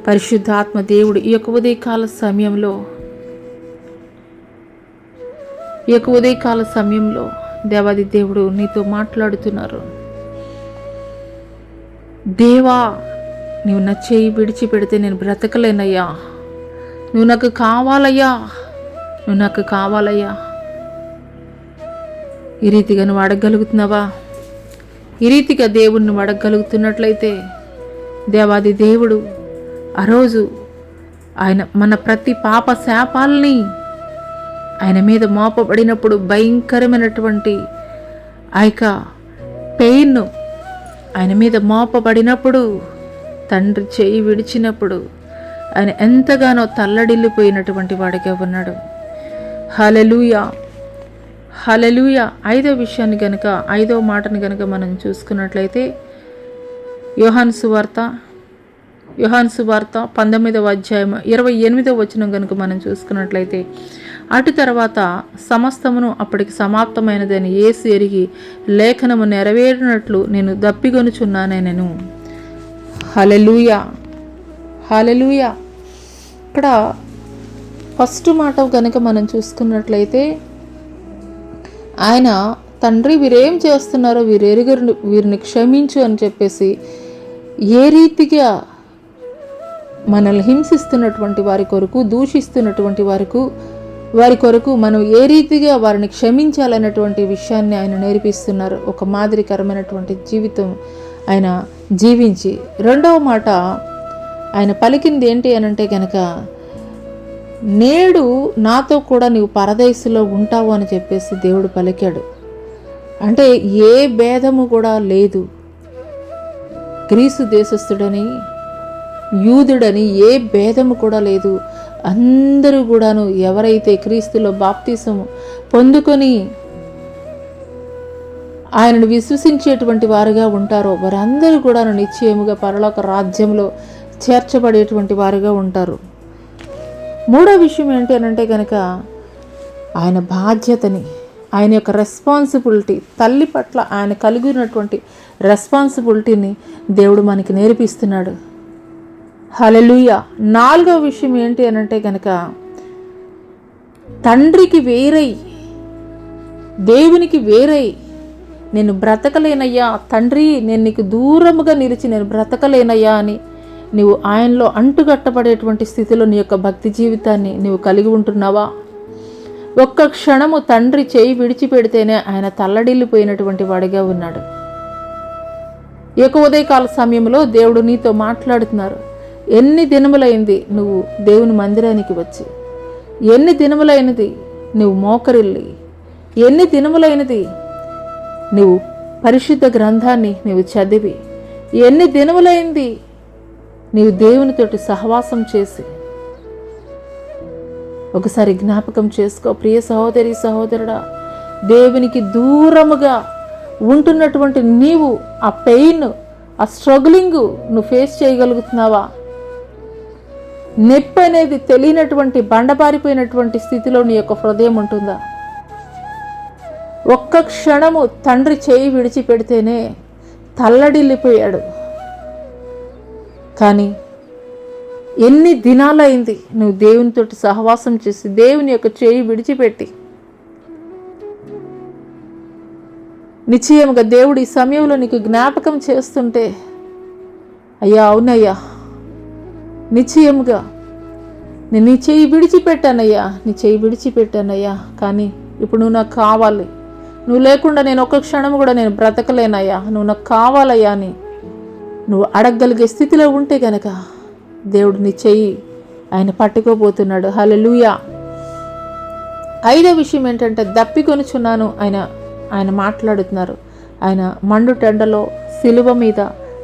పరిశుద్ధాత్మ దేవుడు ఈ యొక్క ఉదయకాల సమయంలో దేవాది దేవుడు నీతో మాట్లాడుతున్నారు. దేవా, నువ్వు నా చేయి విడిచిపెడితే నేను బ్రతకలేనయ్యా, నువ్వు నాకు కావాలయ్యా, నువ్వు నాకు కావాలయ్యా. ఈ రీతిగా నువ్వు అడగగలుగుతున్నావా? ఈ రీతిగా దేవుడిని నువ్వు అడగగలుగుతున్నట్లయితే దేవాది దేవుడు ఆ రోజు ఆయన మన ప్రతి పాప శాపాలని ఆయన మీద మోపబడినప్పుడు భయంకరమైనటువంటి ఆ యొక్క పెయిన్ ఆయన మీద మోపబడినప్పుడు తండ్రి చేయి విడిచినప్పుడు ఆయన ఎంతగానో తల్లడిల్లిపోయినటువంటి వాడిగా ఉన్నాడు. హల్లెలూయా, హల్లెలూయా. 5వ విషయాన్ని గనుక 5వ మాటను గనుక మనం చూసుకున్నట్లయితే యోహాను సువార్త 19వ అధ్యాయం 28వ వచనం కనుక మనం చూసుకున్నట్లయితే, అటు తర్వాత సమస్తమును అప్పటికి సమాప్తమైనదని యేసు ఎరిగి లేఖనము నెరవేరినట్లు నేను దప్పిగొనుచున్నానెను. హల్లెలూయా, హల్లెలూయా. ఇక్కడ ఫస్ట్ మాట కనుక మనం చూసుకున్నట్లయితే ఆయన తండ్రి వీరేం చేస్తున్నారో వీరెరుగరు, వీరిని క్షమించు అని చెప్పేసి ఏ రీతిగా మనల్ని హింసిస్తున్నటువంటి వారి కొరకు, దూషిస్తున్నటువంటి వారి కొరకు మనం ఏ రీతిగా వారిని క్షమించాలనేటువంటి విషయాన్ని ఆయన నేర్పిస్తున్నారు. ఒక మాదిరికరమైనటువంటి జీవితం ఆయన జీవించి, 2వ మాట ఆయన పలికింది ఏంటి అనంటే కనుక, నేడు నాతో కూడా నీవు పరదేశంలో ఉంటావు అని చెప్పేసి దేవుడు పలికాడు. అంటే ఏ భేదము కూడా లేదు. గ్రీసు దేశస్థుడని, యూదుడని ఏ భేదము కూడా లేదు. అందరూ కూడాను ఎవరైతే క్రీస్తులో బాప్తిసము పొందుకొని ఆయనను విశ్వసించేటువంటి వారుగా ఉంటారో వారందరూ కూడాను నిశ్చయముగా పరలోక రాజ్యంలో చేర్చబడేటువంటి వారుగా ఉంటారు. మూడో విషయం ఏంటి అని అంటే కనుక ఆయన బాధ్యతని, ఆయన యొక్క రెస్పాన్సిబిలిటీ, తల్లి పట్ల ఆయన కలిగినటువంటి రెస్పాన్సిబిలిటీని దేవుడు మనకి నేర్పిస్తున్నాడు. హల్లెలూయా. నాలుగవ విషయం ఏంటి అని అంటే కనుక తండ్రికి వేరై, దేవునికి వేరై నేను బ్రతకలేనయ్యా తండ్రి, నేను నీకు దూరముగా నిలిచి నేను బ్రతకలేనయ్యా అని నువ్వు ఆయనలో అంటుగట్టబడేటువంటి స్థితిలో నీ యొక్క భక్తి జీవితాన్ని నువ్వు కలిగి ఉంటున్నావా? ఒక్క క్షణము తండ్రి చేయి విడిచిపెడితేనే ఆయన తల్లడిల్లిపోయినటువంటి వాడిగా ఉన్నాడు. ఈ యొక్క ఉదయకాల సమయంలో దేవుడు నీతో మాట్లాడుతున్నారు. ఎన్ని దినములైంది నువ్వు దేవుని మందిరానికి వచ్చి, ఎన్ని దినములైనది నువ్వు మోకరిల్లి, ఎన్ని దినములైనది నువ్వు పరిశుద్ధ గ్రంథాన్ని నువ్వు చదివి, ఎన్ని దినములైంది నీవు దేవునితోటి సహవాసం చేసి. ఒకసారి జ్ఞాపకం చేసుకో ప్రియ సహోదరి సహోదరుడా, దేవునికి దూరముగా ఉంటున్నటువంటి నీవు ఆ పెయిన్, ఆ స్ట్రగులింగ్ నువ్వు ఫేస్ చేయగలుగుతున్నావా? నొప్పి అనేది తెలియనటువంటి బండపారిపోయినటువంటి స్థితిలో నీ యొక్క హృదయం ఉంటుందా? ఒక్క క్షణము తండ్రి చేయి విడిచిపెడితేనే తల్లడిల్లిపోయాడు. కానీ ఎన్ని దినాలైంది నువ్వు దేవునితోటి సహవాసం చేసి, దేవుని యొక్క చేయి విడిచిపెట్టి. నిశ్చయముగా దేవుడు ఈ సమయంలో నీకు జ్ఞాపకం చేస్తుంటే, అయ్యా అవునయ్యా, నిశ్చయముగా నేను నీ చేయి విడిచిపెట్టానయ్యా, నీ చేయి విడిచిపెట్టానయ్యా, కానీ ఇప్పుడు నువ్వు నాకు కావాలి, నువ్వు లేకుండా నేను ఒక్క క్షణం కూడా నేను బ్రతకలేనయ్యా, నువ్వు నాకు కావాలయ్యా అని నువ్వు అడగగలిగే స్థితిలో ఉంటే గనక దేవుడు నీ చెయ్యి ఆయన పట్టుకోబోతున్నాడు. హల్లెలూయా. ఐదో విషయం ఏంటంటే దప్పికొనుచున్నాను ఆయన మాట్లాడుతున్నారు. ఆయన మండుటెండలో సిలువ మీద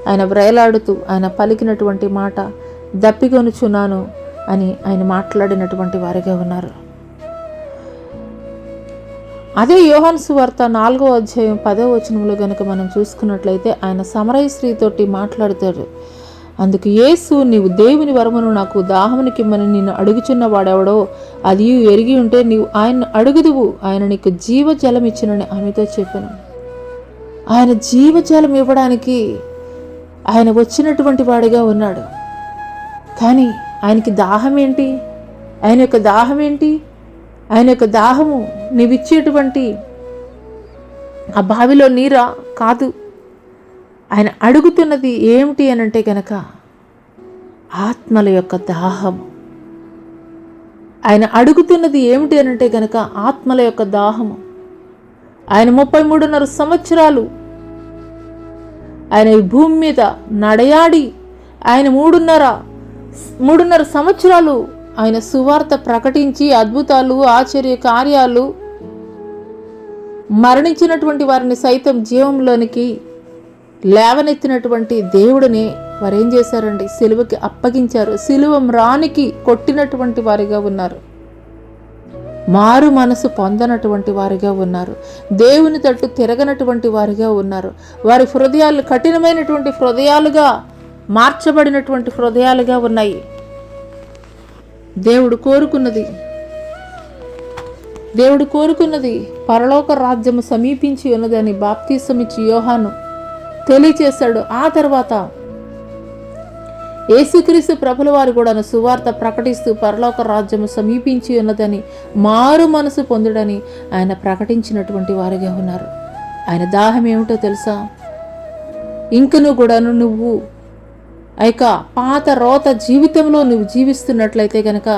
ఆయన వ్రేలాడుతూ ఆయన పలికినటువంటి మాట దప్పికొనుచున్నాను అని ఆయన మాట్లాడినటువంటి వారిగా ఉన్నారు. అదే యోహాను సువార్త 4వ అధ్యాయం 10వ వచనంలో కనుక మనం చూసుకున్నట్లయితే ఆయన సమరయ స్త్రీతోటి మాట్లాడుతాడు. అందుకు యేసు, నీవు దేవుని వరమును నాకు దాహమునికిమ్మని నిన్ను అడుగుచున్న వాడెవడో అది ఎరిగి ఉంటే నీవు ఆయన్ను అడుగుదువు, ఆయన నీకు జీవజలం ఇచ్చినని ఆమెతో చెప్పాను. ఆయన జీవజలం ఇవ్వడానికి ఆయన వచ్చినటువంటి వాడిగా ఉన్నాడు. కానీ ఆయనకి దాహం ఏంటి? ఆయన యొక్క దాహం ఏంటి? ఆయన యొక్క దాహము నీవిచ్చేటువంటి ఆ బావిలో నీరా కాదు. ఆయన అడుగుతున్నది ఏమిటి అని అంటే కనుక ఆత్మల యొక్క దాహము. ఆయన అడుగుతున్నది ఏమిటి అని అంటే కనుక ఆత్మల యొక్క దాహము. ఆయన 33.5 సంవత్సరాలు ఆయన ఈ భూమి మీద నడయాడి, ఆయన 3.5 సంవత్సరాలు ఆయన సువార్త ప్రకటించి అద్భుతాలు, ఆశ్చర్య కార్యాలు, మరణించినటువంటి వారిని సైతం జీవంలోనికి లేవనెత్తినటువంటి దేవుడిని వారు ఏం చేశారండి? సిలువకి అప్పగించారు. సిలువ మ్రానికి కొట్టినటువంటి వారిగా ఉన్నారు. మారు మనసు పొందనటువంటి వారిగా ఉన్నారు. దేవుని తట్టు తిరగనటువంటి వారిగా ఉన్నారు. వారి హృదయాలు కఠినమైనటువంటి హృదయాలుగా మార్చబడినటువంటి హృదయాలుగా ఉన్నాయి. దేవుడు కోరుకున్నది పరలోక రాజ్యము సమీపించి ఉన్నదని బాప్తీసమిచ్చి యోహాను తెలియచేశాడు. ఆ తర్వాత యేసుక్రీస్తు ప్రభుల వారు కూడా సువార్త ప్రకటిస్తూ పరలోక రాజ్యము సమీపించి ఉన్నదని, మారు మనసు పొందుడని ఆయన ప్రకటించినటువంటి వారిగా ఉన్నారు. ఆయన దాహం ఏమిటో తెలుసా? ఇంకను కూడాను నువ్వు ఆ యొక్క పాత రోత జీవితంలో నువ్వు జీవిస్తున్నట్లయితే కనుక,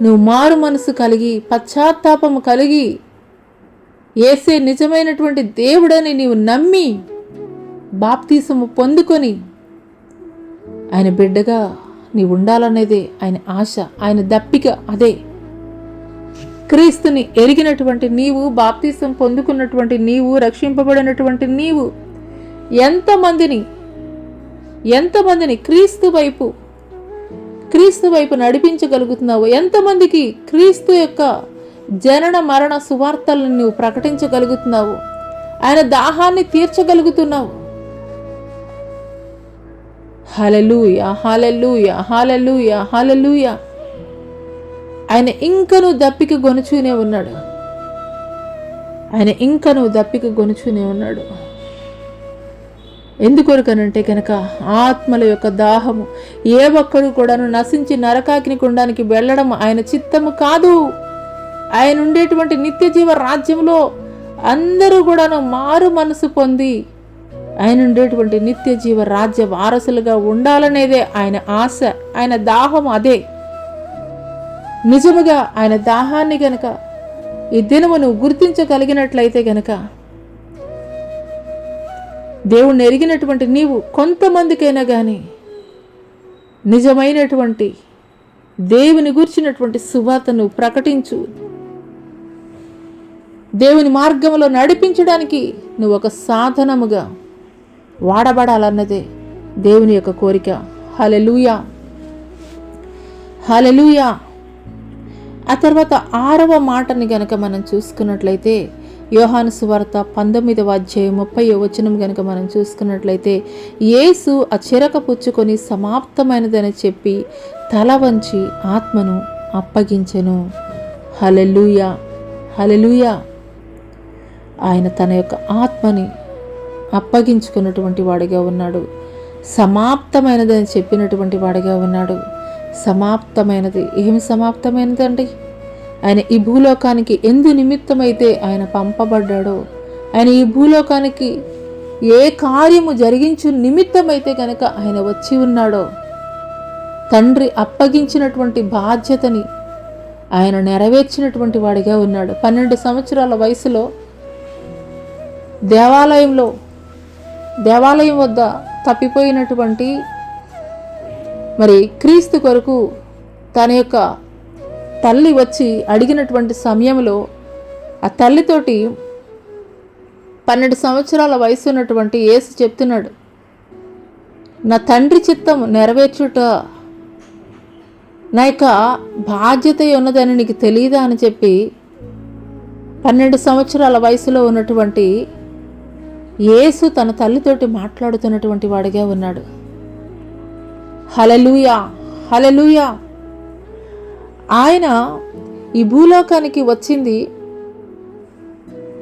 నువ్వు మారు మనసు కలిగి పశ్చాత్తాపము కలిగి యేసే నిజమైనటువంటి దేవుడని నీవు నమ్మి బాప్తీసము పొందుకొని ఆయన బిడ్డగా నీవు ఉండాలనేదే ఆయన ఆశ, ఆయన దప్పిక అదే. క్రీస్తుని ఎరిగినటువంటి నీవు, బాప్తీసం పొందుకున్నటువంటి నీవు, రక్షింపబడినటువంటి నీవు ఎంతమందిని క్రీస్తు వైపు నడిపించగలుగుతున్నావు? ఎంతమందికి క్రీస్తు యొక్క జనన మరణ సువార్తలను నువ్వు ప్రకటించగలుగుతున్నావు? ఆయన దాహాన్ని తీర్చగలుగుతున్నావు? హల్లెలూయా, హల్లెలూయా, హల్లెలూయా, హల్లెలూయా. ఆయన ఇంకనూ దప్పిక గొనుచూనే ఉన్నాడు. ఆయన ఇంకనూ దప్పిక గొనుచూనే ఉన్నాడు. ఎందుకొరకనంటే కనుక ఆత్మల యొక్క దాహము. ఏ ఒక్కడు కూడాను నశించి నరకాగ్ని కుండానికి వెళ్ళడం ఆయన చిత్తము కాదు. ఆయన ఉండేటువంటి నిత్య జీవ రాజ్యంలో అందరూ కూడాను మారు మనసు పొంది ఆయన ఉండేటువంటి నిత్య జీవ రాజ్య వారసులుగా ఉండాలనేదే ఆయన ఆశ, ఆయన దాహం అదే. నిజముగా ఆయన దాహాన్ని గనక ఈ దినమును గుర్తించగలిగినట్లయితే గనక దేవుణ్ణి ఎరిగినటువంటి నీవు కొంతమందికైనా కానీ నిజమైనటువంటి దేవుని గురించినటువంటి సువార్తను ప్రకటించు. దేవుని మార్గంలో నడిపించడానికి నువ్వు ఒక సాధనముగా వాడబడాలన్నదే దేవుని యొక్క కోరిక. హల్లెలూయా, హల్లెలూయా. ఆ తర్వాత 6వ మాటని గనక మనం చూసుకున్నట్లయితే యోహాను సువార్త 19వ అధ్యాయం 30వ వచనం గనక మనం చూసుకున్నట్లయితే యేసు ఆ చిరక పుచ్చుకొని సమాప్తమైనదని చెప్పి తల వంచి ఆత్మను అప్పగించెను. హల్లెలూయా, హల్లెలూయా. ఆయన తన యొక్క ఆత్మని అప్పగించుకున్నటువంటి వాడిగా ఉన్నాడు. సమాప్తమైనదని చెప్పినటువంటి వాడిగా ఉన్నాడు. సమాప్తమైనది. ఏమి సమాప్తమైనది అండి? ఆయన ఈ భూలోకానికి ఎందు నిమిత్తమైతే ఆయన పంపబడ్డాడో, ఆయన ఈ భూలోకానికి ఏ కార్యము జరిగించు నిమిత్తమైతే కనుక ఆయన వచ్చి ఉన్నాడో, తండ్రి అప్పగించినటువంటి బాధ్యతని ఆయన నెరవేర్చినటువంటి వాడిగా ఉన్నాడు. 12 సంవత్సరాల వయసులో దేవాలయం వద్ద తప్పిపోయినటువంటి మరి క్రీస్తు కొరకు తన యొక్క తల్లి వచ్చి అడిగినటువంటి సమయంలో ఆ తల్లితోటి 12 సంవత్సరాల వయసు ఉన్నటువంటి యేసు చెప్తున్నాడు, నా తండ్రి చిత్తం నెరవేర్చుట నా యొక్క బాధ్యత ఉన్నదని నీకు తెలియదా అని చెప్పి 12 సంవత్సరాల వయసులో ఉన్నటువంటి యేసు తన తల్లితోటి మాట్లాడుతున్నటువంటి వాడిగా ఉన్నాడు. హల్లెలూయా, హల్లెలూయా. ఆయన ఈ భూలోకానికి వచ్చింది,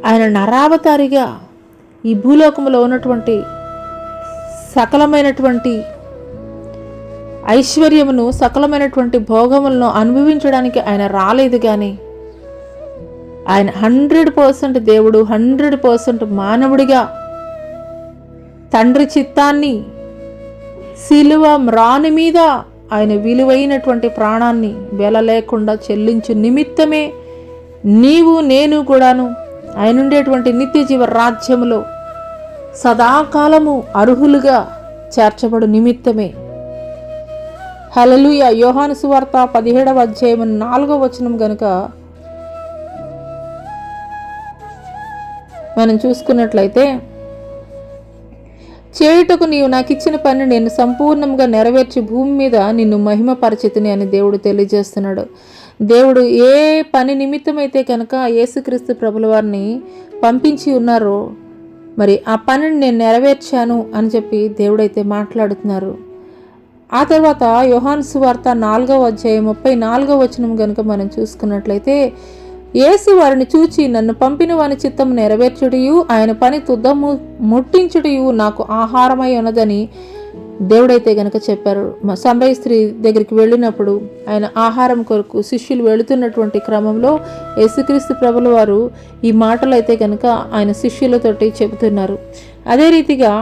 ఆయన నరావతారిగా ఈ భూలోకంలో ఉన్నటువంటి సకలమైనటువంటి ఐశ్వర్యమును, సకలమైనటువంటి భోగములను అనుభవించడానికి ఆయన రాలేదు. కానీ ఆయన 100% దేవుడు, 100% మానవుడిగా తండ్రి చిత్తాన్ని శిలువ మ్రాని మీద ఆయన విలువైనటువంటి ప్రాణాన్ని వెల లేకుండా చెల్లించు నిమిత్తమే నీవు నేను కూడాను ఆయన ఉండేటువంటి నిత్య జీవ రాజ్యములో సదాకాలము అర్హులుగా చేర్చబడు నిమిత్తమే. హల్లెలూయా. యోహాను సువార్త 17వ అధ్యాయం 4వ వచనం గనుక మనం చూసుకున్నట్లయితే, చేయుటకు నీవు నాకు ఇచ్చిన పని నేను సంపూర్ణంగా నెరవేర్చి భూమి మీద నిన్ను మహిమపరచితిని అని దేవుడు తెలియజేస్తున్నాడు. దేవుడు ఏ పని నిమిత్తమైతే కనుక యేసుక్రీస్తు ప్రభుల వారిని పంపించి ఉన్నారో మరి ఆ పనిని నేను నెరవేర్చాను అని చెప్పి దేవుడైతే మాట్లాడుతున్నారు. ఆ తర్వాత యోహాను సువార్త 4వ అధ్యాయం 34వ వచనం కనుక మనం చూసుకున్నట్లయితే, యేసు వారిని చూచి నన్ను పంపిన వాని చిత్తము నెరవేర్చుటయు ఆయన పని తుదము ముట్టించుటయు నాకు ఆహారమై ఉన్నదని దేవుడైతే గనక చెప్పారు. సమరయ స్త్రీ దగ్గరికి వెళ్ళినప్పుడు ఆయన ఆహారం కొరకు శిష్యులు వెళుతున్నటువంటి క్రమంలో యేసుక్రీస్తు ప్రభుల వారు ఈ మాటలు అయితే కనుక ఆయన శిష్యులతోటి చెబుతున్నారు. అదే రీతిగా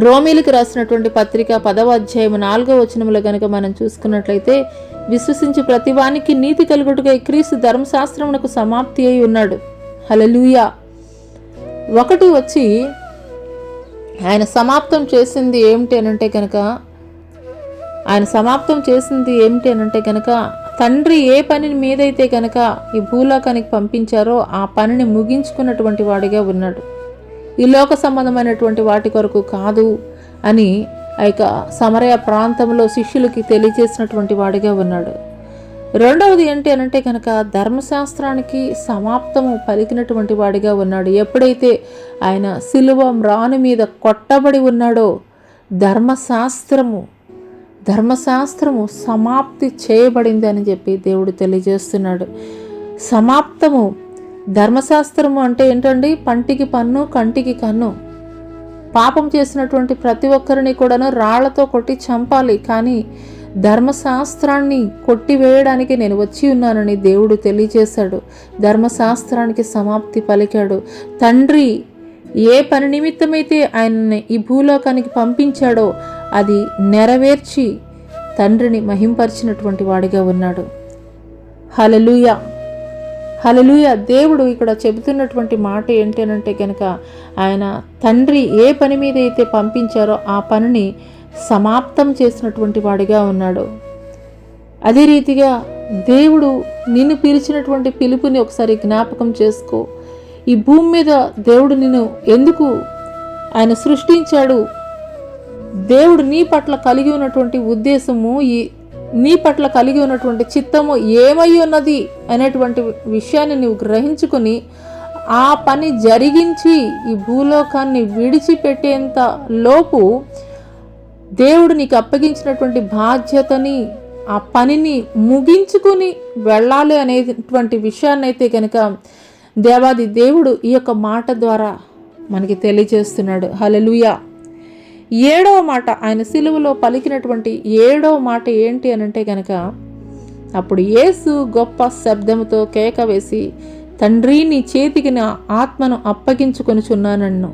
రోమీలకు రాసినటువంటి పత్రిక 10వ అధ్యాయం 4వ వచనంలో గనక మనం చూసుకున్నట్లయితే, విశ్వసించి ప్రతివానికి నీతి కలుగుటకై క్రీస్తు ధర్మశాస్త్రమునకు సమాప్తి అయి ఉన్నాడు. హల్లెలూయా. ఒకటి వచ్చి ఆయన సమాప్తం చేసింది ఏమిటి అనంటే కనుక, ఆయన సమాప్తం చేసింది ఏమిటి అనంటే కనుక తండ్రి ఏ పని మీదైతే కనుక ఈ భూలోకానికి పంపించారో ఆ పనిని ముగించుకున్నటువంటి వాడిగా ఉన్నాడు. ఈ లోక సంబంధమైనటువంటి వాటి కొరకు కాదు అని ఆ యొక్క సమరయ ప్రాంతంలో శిష్యులకి తెలియజేసినటువంటి వాడిగా ఉన్నాడు. రెండవది ఏంటి అనంటే కనుక ధర్మశాస్త్రానికి సమాప్తము పలికినటువంటి వాడిగా ఉన్నాడు. ఎప్పుడైతే ఆయన శిలువ మ్రాను మీద కొట్టబడి ఉన్నాడో ధర్మశాస్త్రము సమాప్తి చేయబడింది అని చెప్పి దేవుడు తెలియజేస్తున్నాడు. సమాప్తము. ధర్మశాస్త్రము అంటే ఏంటండి? పంటికి పన్ను, కంటికి కన్ను. పాపం చేసినటువంటి ప్రతి ఒక్కరిని కూడాను రాళ్లతో కొట్టి చంపాలి, కానీ ధర్మశాస్త్రాన్ని కొట్టివేయడానికి నేను వచ్చి ఉన్నానని దేవుడు తెలియజేశాడు. ధర్మశాస్త్రానికి సమాప్తి పలికాడు. తండ్రి ఏ పని నిమిత్తమైతే ఆయన్ని ఈ భూలోకానికి పంపించాడో అది నెరవేర్చి తండ్రిని మహింపరిచినటువంటి వాడిగా ఉన్నాడు. హల్లెలూయా, హల్లెలూయా. దేవుడు ఇక్కడ చెబుతున్నటువంటి మాట ఏంటనంటే కనుక ఆయన తండ్రి ఏ పని మీద అయితే పంపించారో ఆ పనిని సమాప్తం చేసినటువంటి వాడిగా ఉన్నాడు. అదే రీతిగా దేవుడు నిన్ను పిలిచినటువంటి పిలుపుని ఒకసారి జ్ఞాపకం చేసుకో. ఈ భూమి మీద దేవుడు నిన్ను ఎందుకు ఆయన సృష్టించాడు? దేవుడు నీ పట్ల కలిగి ఉన్నటువంటి ఉద్దేశము, నీ పట్ల కలిగి ఉన్నటువంటి చిత్తము ఏమై ఉన్నది అనేటువంటి విషయాన్ని నువ్వు గ్రహించుకొని ఆ పని జరిగించి ఈ భూలోకాన్ని విడిచిపెట్టేంత లోపు దేవుడు నీకు అప్పగించినటువంటి బాధ్యతని, ఆ పనిని ముగించుకుని వెళ్ళాలి అనేటువంటి విషయాన్ని అయితే కనుక దేవాది దేవుడు ఈ యొక్క మాట ద్వారా మనకి తెలియజేస్తున్నాడు. హల్లెలూయా. 7వ మాట, ఆయన సిలువలో పలికినటువంటి 7వ మాట ఏంటి అని అంటే కనుక, అప్పుడు యేసు గొప్ప శబ్దముతో కేక వేసి, తండ్రి నీ చేతికి నా ఆత్మను అప్పగించుకొనుచున్నానన్ను.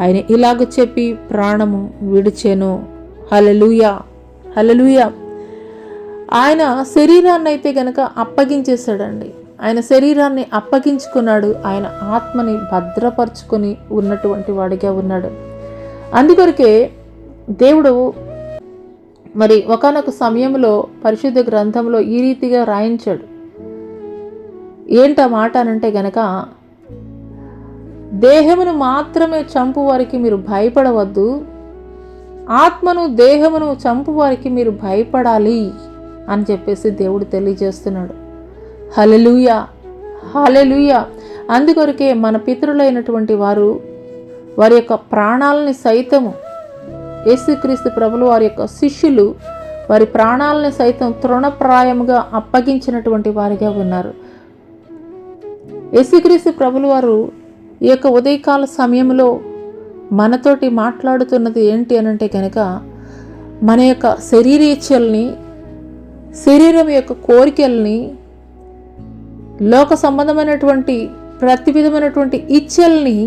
ఆయన ఇలాగ చెప్పి ప్రాణము విడిచెను. హల్లెలూయా, హల్లెలూయా. ఆయన శరీరాన్ని అయితే కనుక అప్పగించేశాడండి. ఆయన శరీరాన్ని అప్పగించుకున్నాడు. ఆయన ఆత్మని భద్రపరుచుకొని ఉన్నటువంటి వాడిగా ఉన్నాడు. అందుకొరకే దేవుడు మరి ఒకానొక సమయంలో పరిశుద్ధ గ్రంథంలో ఈ రీతిగా రాయించాడు. ఏంటా మాట అనంటే గనక, దేహమును మాత్రమే చంపు వారికి మీరు భయపడవద్దు, ఆత్మను దేహమును చంపు వారికి మీరు భయపడాలి అని చెప్పేసి దేవుడు తెలియజేస్తున్నాడు. హల్లెలూయా, హల్లెలూయా. అందుకొరకే మన పితరులైనటువంటి వారి యొక్క ప్రాణాలని సైతము, యేసుక్రీస్తు ప్రభులు వారి యొక్క శిష్యులు వారి ప్రాణాలని సైతం తృణప్రాయముగా అప్పగించినటువంటి వారిగా ఉన్నారు. యేసుక్రీస్తు ప్రభులు వారు ఈ యొక్క ఉదయకాల సమయంలో మనతోటి మాట్లాడుతున్నది ఏంటి అనంటే కనుక, మన యొక్క శరీరేచ్ఛల్ని, శరీరం యొక్క కోరికల్ని, లోక సంబంధమైనటువంటి ప్రతి విధమైనటువంటి ఇచ్చల్ని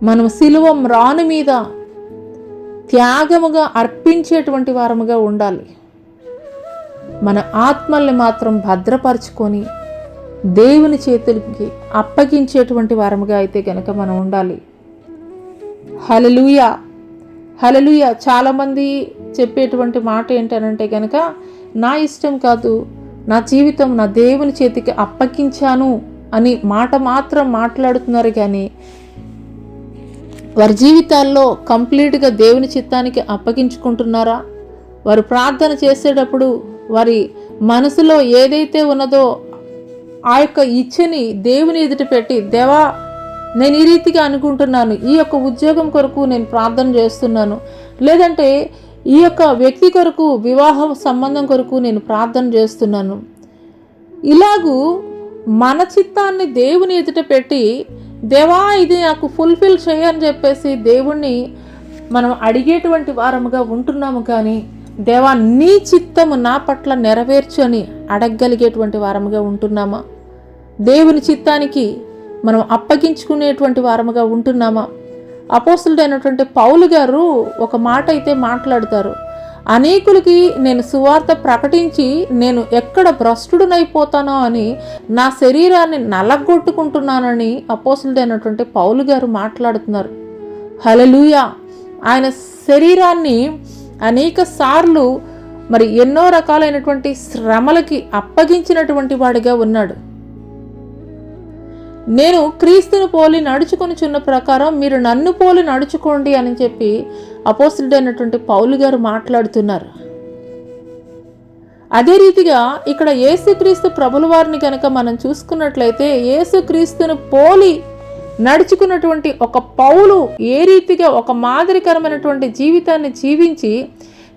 మనం సిలువ మ్రాను మీద త్యాగముగా అర్పించేటువంటి వారముగా ఉండాలి. మన ఆత్మల్ని మాత్రం భద్రపరుచుకొని దేవుని చేతులకి అప్పగించేటువంటి వారముగా అయితే కనుక మనం ఉండాలి. హల్లెలూయా, హల్లెలూయా. చాలామంది చెప్పేటువంటి మాట ఏంటనంటే కనుక, నా ఇష్టం కాదు, నా జీవితం నా దేవుని చేతికి అప్పగించాను అని మాట మాత్రం మాట్లాడుతున్నారు, కానీ వారి జీవితాల్లో కంప్లీట్గా దేవుని చిత్తానికి అప్పగించుకుంటున్నారా? వారు ప్రార్థన చేసేటప్పుడు వారి మనసులో ఏదైతే ఉన్నదో ఆ యొక్క ఇచ్చని దేవుని ఎదుట పెట్టి, దేవా నేను ఈ రీతిగా అనుకుంటున్నాను, ఈ యొక్క ఉద్యోగం కొరకు నేను ప్రార్థన చేస్తున్నాను, లేదంటే ఈ యొక్క వ్యక్తి కొరకు, వివాహ సంబంధం కొరకు నేను ప్రార్థన చేస్తున్నాను, ఇలాగూ మన చిత్తాన్ని దేవుని ఎదుట పెట్టి, దేవా ఇది నాకు ఫుల్ఫిల్ చేయని చెప్పేసి దేవుణ్ణి మనం అడిగేటువంటి వారముగా ఉంటున్నాము. కానీ దేవా నీ చిత్తము నా పట్ల నెరవేర్చు అని అడగగలిగేటువంటి వారముగా ఉంటున్నామా? దేవుని చిత్తానికి మనం అప్పగించుకునేటువంటి వారముగా ఉంటున్నామా? అపోస్తలుడైనటువంటి పౌలు గారు ఒక మాట అయితే మాట్లాడతారు, అనేకులకి నేను సువార్త ప్రకటించి నేను ఎక్కడ భ్రష్టుడనైపోతానో అని నా శరీరాన్ని నలగొట్టుకుంటున్నానని అపోస్తలుడైనటువంటి పౌలు గారు మాట్లాడుతున్నారు. హల్లెలూయా. ఆయన శరీరాన్ని అనేక సార్లు మరి ఎన్నో రకాలైనటువంటి శ్రమలకి అప్పగించినటువంటి వాడిగా ఉన్నాడు. నేను క్రీస్తును పోలి నడుచుకొనుచున్న ప్రకారం మీరు నన్ను పోలి నడుచుకోండి అని చెప్పి అపోస్తలుడైనటువంటి పౌలు గారు మాట్లాడుతున్నారు. అదే రీతిగా ఇక్కడ యేసుక్రీస్తు ప్రభుల వారిని కనుక మనం చూసుకున్నట్లయితే, యేసుక్రీస్తును పోలి నడుచుకున్నటువంటి ఒక పౌలు ఏ రీతిగా ఒక మాదిరికరమైనటువంటి జీవితాన్ని జీవించి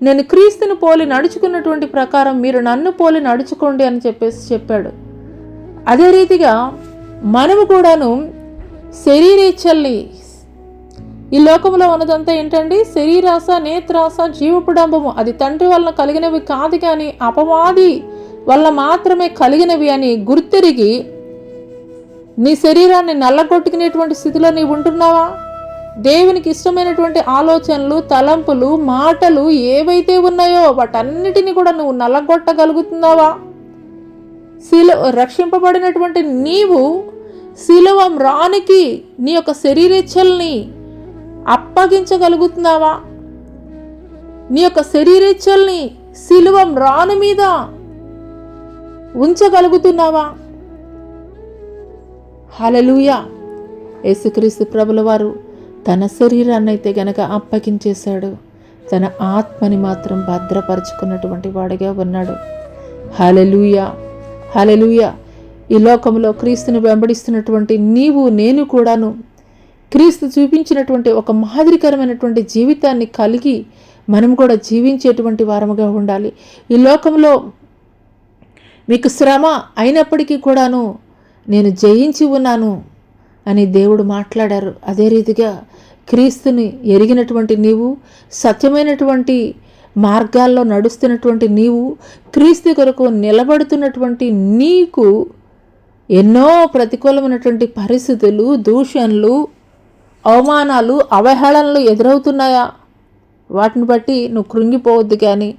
నేను క్రీస్తుని పోలి నడుచుకున్నటువంటి ప్రకారం మీరు నన్ను పోలి నడుచుకోండి అని చెప్పాడు. అదే రీతిగా మనము కూడాను శరీరేచ్ఛల్ని, ఈ లోకంలో ఉన్నదంతా ఏంటండి, శరీరాశ, నేత్రాశ, జీవపుడంబము, అది తండ్రి వలన కలిగినవి కాదు కానీ అపవాది వల్ల మాత్రమే కలిగినవి అని గుర్తెరిగి నీ శరీరాన్ని నల్లగొట్టుకునేటువంటి స్థితిలో నీవు ఉంటున్నావా? దేవునికి ఇష్టమైనటువంటి ఆలోచనలు, తలంపులు, మాటలు ఏవైతే ఉన్నాయో వాటన్నిటిని కూడా నువ్వు నల్లగొట్టగలుగుతున్నావా? రక్షింపబడినటువంటి నీవు శిలువ మ్రానికి నీ యొక్క శరీరేచ్ఛల్ని అప్పగించగలుగుతున్నావా? నీ యొక్క శరీరేచ్ఛల్ని శిలువ మ్రాను మీద ఉంచగలుగుతున్నావా? హల్లెలూయా. యేసుక్రీస్తు ప్రభుల వారు తన శరీరాన్ని అయితే గనక అప్పగించేశాడు, తన ఆత్మని మాత్రం భద్రపరుచుకున్నటువంటి వాడిగా ఉన్నాడు. హల్లెలూయా, హల్లెలూయా. ఈ లోకంలో క్రీస్తుని వెంబడిస్తున్నటువంటి నీవు నేను కూడాను క్రీస్తు చూపించినటువంటి ఒక మాదిరికరమైనటువంటి జీవితాన్ని కలిగి మనం కూడా జీవించేటువంటి వారముగా ఉండాలి. ఈ లోకంలో మీకు శ్రమ అయినప్పటికీ కూడాను నేను జయించి ఉన్నాను అని దేవుడు మాట్లాడారు. అదే రీతిగా క్రీస్తుని ఎరిగినటువంటి నీవు, సత్యమైనటువంటి మార్గాల్లో నడుస్తున్నటువంటి నీవు, క్రీస్తు కొరకు నిలబడుతున్నటువంటి నీకు ఎన్నో ప్రతికూలమైనటువంటి పరిస్థితులు, దూషణలు, అవమానాలు, అవహేళనలు ఎదురవుతున్నాయా? వాటిని బట్టి నువ్వు కృంగిపోవద్దు. కానీ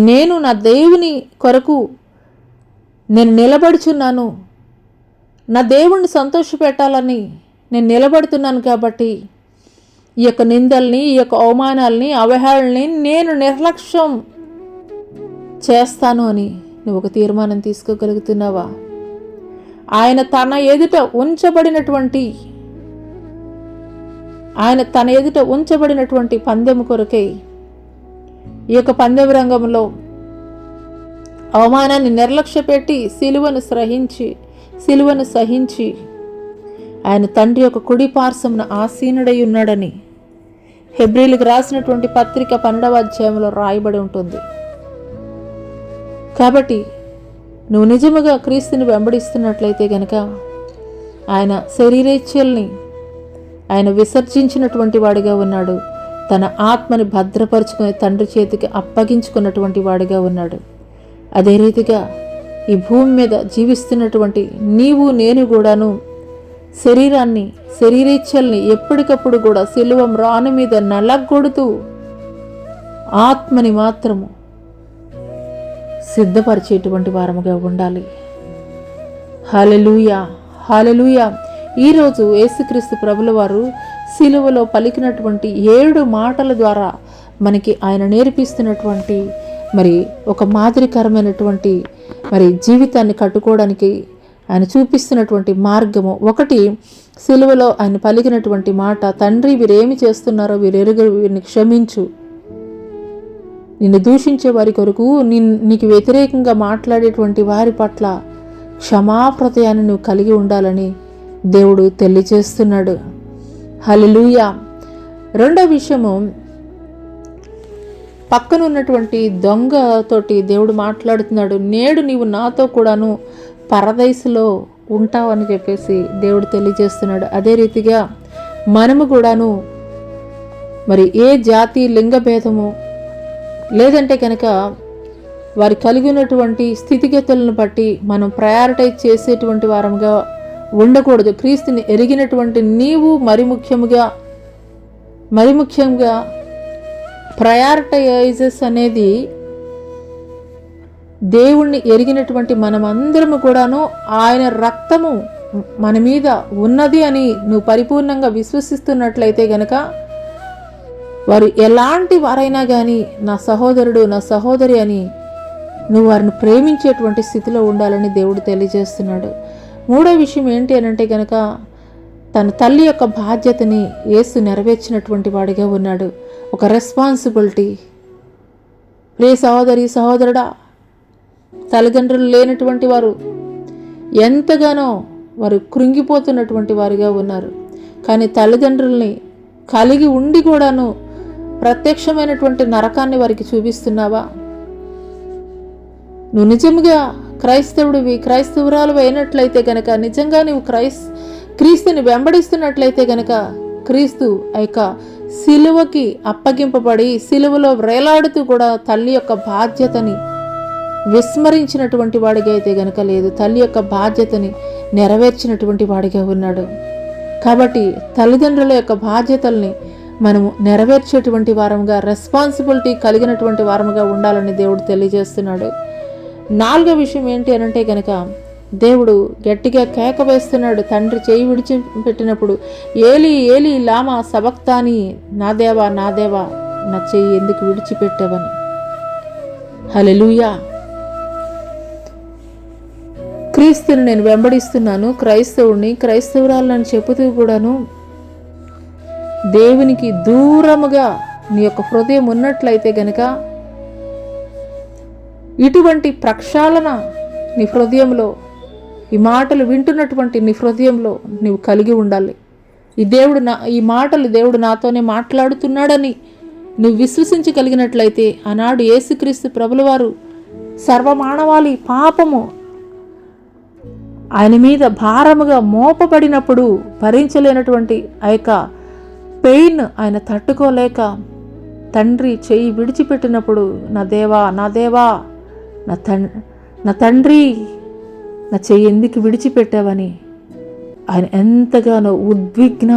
నేను నా దేవుని కొరకు నేను నిలబడుచున్నాను, నా దేవుణ్ణి సంతోషపెట్టాలని నేను నిలబడుతున్నాను కాబట్టి ఈ యొక్క నిందల్ని, ఈ యొక్క అవమానాల్ని, అవహేళనని నేను నిర్లక్ష్యం చేస్తాను అని నువ్వు ఒక తీర్మానం తీసుకోగలుగుతున్నావా? ఆయన తన ఎదుట ఉంచబడినటువంటి పందెము కొరకై ఈ యొక్క పందెం రంగంలో అవమానాన్ని నిర్లక్ష్యపెట్టి సిలువను సహించి ఆయన తండ్రి యొక్క కుడి పార్శ్వమున ఆసీనుడై ఉన్నాడని హెబ్రీలకు రాసినటువంటి పత్రిక 12వ అధ్యాయంలో రాయబడి ఉంటుంది. కాబట్టి నువ్వు నిజముగా క్రీస్తుని వెంబడిస్తున్నట్లయితే గనక ఆయన శరీరేచ్ఛల్ని ఆయన విసర్జించినటువంటి వాడిగా ఉన్నాడు. తన ఆత్మని భద్రపరుచుకుని తండ్రి చేతికి అప్పగించుకున్నటువంటి వాడిగా ఉన్నాడు. అదే రీతిగా ఈ భూమి మీద జీవిస్తున్నటువంటి నీవు నేను కూడాను శరీరేచ్ఛల్ని ఎప్పటికప్పుడు కూడా సిలువ మ్రాను మీద నలగొడుతూ ఆత్మని మాత్రము సిద్ధపరిచేటువంటి వారముగా ఉండాలి. హల్లెలూయా, హల్లెలూయా. ఈరోజు యేసుక్రీస్తు ప్రభుల వారు సిలువలో పలికినటువంటి 7 మాటల ద్వారా మనకి ఆయన నేర్పిస్తున్నటువంటి మరి ఒక మాదిరికరమైనటువంటి మరి జీవితాన్ని కట్టుకోవడానికి ఆయన చూపిస్తున్నటువంటి మార్గము. ఒకటి, సిలువలో ఆయన పలికినటువంటి మాట, తండ్రి వీరేమి చేస్తున్నారో వీరెరుగరు, వీరిని క్షమించు. నిన్ను దూషించే వారి కొరకు, నీకు వ్యతిరేకంగా మాట్లాడేటువంటి వారి పట్ల క్షమాప్రతయాన్ని నువ్వు కలిగి ఉండాలని దేవుడు తెలియజేస్తున్నాడు. హల్లెలూయా. రెండో విషయము, పక్కన ఉన్నటువంటి దొంగతోటి దేవుడు మాట్లాడుతున్నాడు. నేడు నీవు నాతో కూడాను పరదైసులో ఉంటావని చెప్పేసి దేవుడు తెలియజేస్తున్నాడు. అదే రీతిగా మనము కూడాను మరి ఏ జాతి, లింగ భేదము లేదంటే కనుక వారి కలిగి ఉన్నటువంటి స్థితిగతులను బట్టి మనం ప్రయారిటైజ్ చేసేటువంటి వారముగా ఉండకూడదు. క్రీస్తుని ఎరిగినటువంటి నీవు మరి ముఖ్యంగా ప్రయారిటైజెస్ అనేది దేవుణ్ణి ఎరిగినటువంటి మనమందరము కూడాను ఆయన రక్తము మన మీద ఉన్నది అని నువ్వు పరిపూర్ణంగా విశ్వసిస్తున్నట్లయితే గనక వారు ఎలాంటి వారైనా కానీ నా సహోదరుడు, నా సహోదరి అని నువ్వు వారిని ప్రేమించేటువంటి స్థితిలో ఉండాలని దేవుడు తెలియజేస్తున్నాడు. మూడో విషయం ఏంటి అని అంటే కనుక తన తల్లి యొక్క బాధ్యతని యేసు నెరవేర్చినటువంటి వాడిగా ఉన్నాడు. ఒక రెస్పాన్సిబిలిటీ. ప్రియ సహోదరి, సహోదరుడా, తల్లిదండ్రులు లేనటువంటి వారు ఎంతగానో వారు కృంగిపోతున్నటువంటి వారిగా ఉన్నారు. కానీ తల్లిదండ్రుల్ని కలిగి ఉండి కూడాను ప్రత్యక్షమైనటువంటి నరకాన్ని వారికి చూపిస్తున్నావా? నువ్వు నిజంగా క్రైస్తవుడివి, క్రైస్తవురాలు అయినట్లయితే గనక, నిజంగా నువ్వు క్రీస్తుని వెంబడిస్తున్నట్లయితే గనక, క్రీస్తు ఆ యొక్క సిలువకి అప్పగింపబడి సిలువలో వేలాడుతూ కూడా తల్లి యొక్క బాధ్యతని విస్మరించినటువంటి వాడిగా అయితే గనక లేదు, తల్లి యొక్క బాధ్యతని నెరవేర్చినటువంటి వాడిగా ఉన్నాడు. కాబట్టి తల్లిదండ్రుల యొక్క బాధ్యతల్ని మనము నెరవేర్చేటువంటి వారముగా, రెస్పాన్సిబిలిటీ కలిగినటువంటి వారముగా ఉండాలని దేవుడు తెలియజేస్తున్నాడు. 4వ విషయం ఏంటి అనంటే గనక, దేవుడు గట్టిగా కేక వేస్తున్నాడు. తండ్రి చేయి విడిచిపెట్టినప్పుడు, ఏలి ఏలి లామా సబక్తాని, నా దేవా నా దేవా నా చెయ్యి ఎందుకు విడిచిపెట్టావని. హల్లెలూయా. క్రీస్తుని నేను వెంబడిస్తున్నాను, క్రైస్తవుడిని, క్రైస్తవురాలని చెబుతూ కూడాను దేవునికి దూరముగా నీ యొక్క హృదయం ఉన్నట్లయితే గనక, ఇటువంటి ప్రక్షాళన నీ హృదయంలో, ఈ మాటలు వింటున్నటువంటి నీ హృదయంలో నీవు కలిగి ఉండాలి. ఈ మాటలు దేవుడు నాతోనే మాట్లాడుతున్నాడని నువ్వు విశ్వసించగలిగినట్లయితే, ఆనాడు యేసుక్రీస్తు ప్రభుల వారు సర్వమానవాళి పాపము ఆయన మీద భారముగా మోపబడినప్పుడు భరించలేనటువంటి ఆ యొక్క పెయిన్ ఆయన తట్టుకోలేక తండ్రి చెయ్యి విడిచిపెట్టినప్పుడు, నా దేవా నా దేవా నా తండ్రి నా చెయ్యి ఎందుకు విడిచిపెట్టావని ఆయన ఎంతగానో ఉద్విగ్న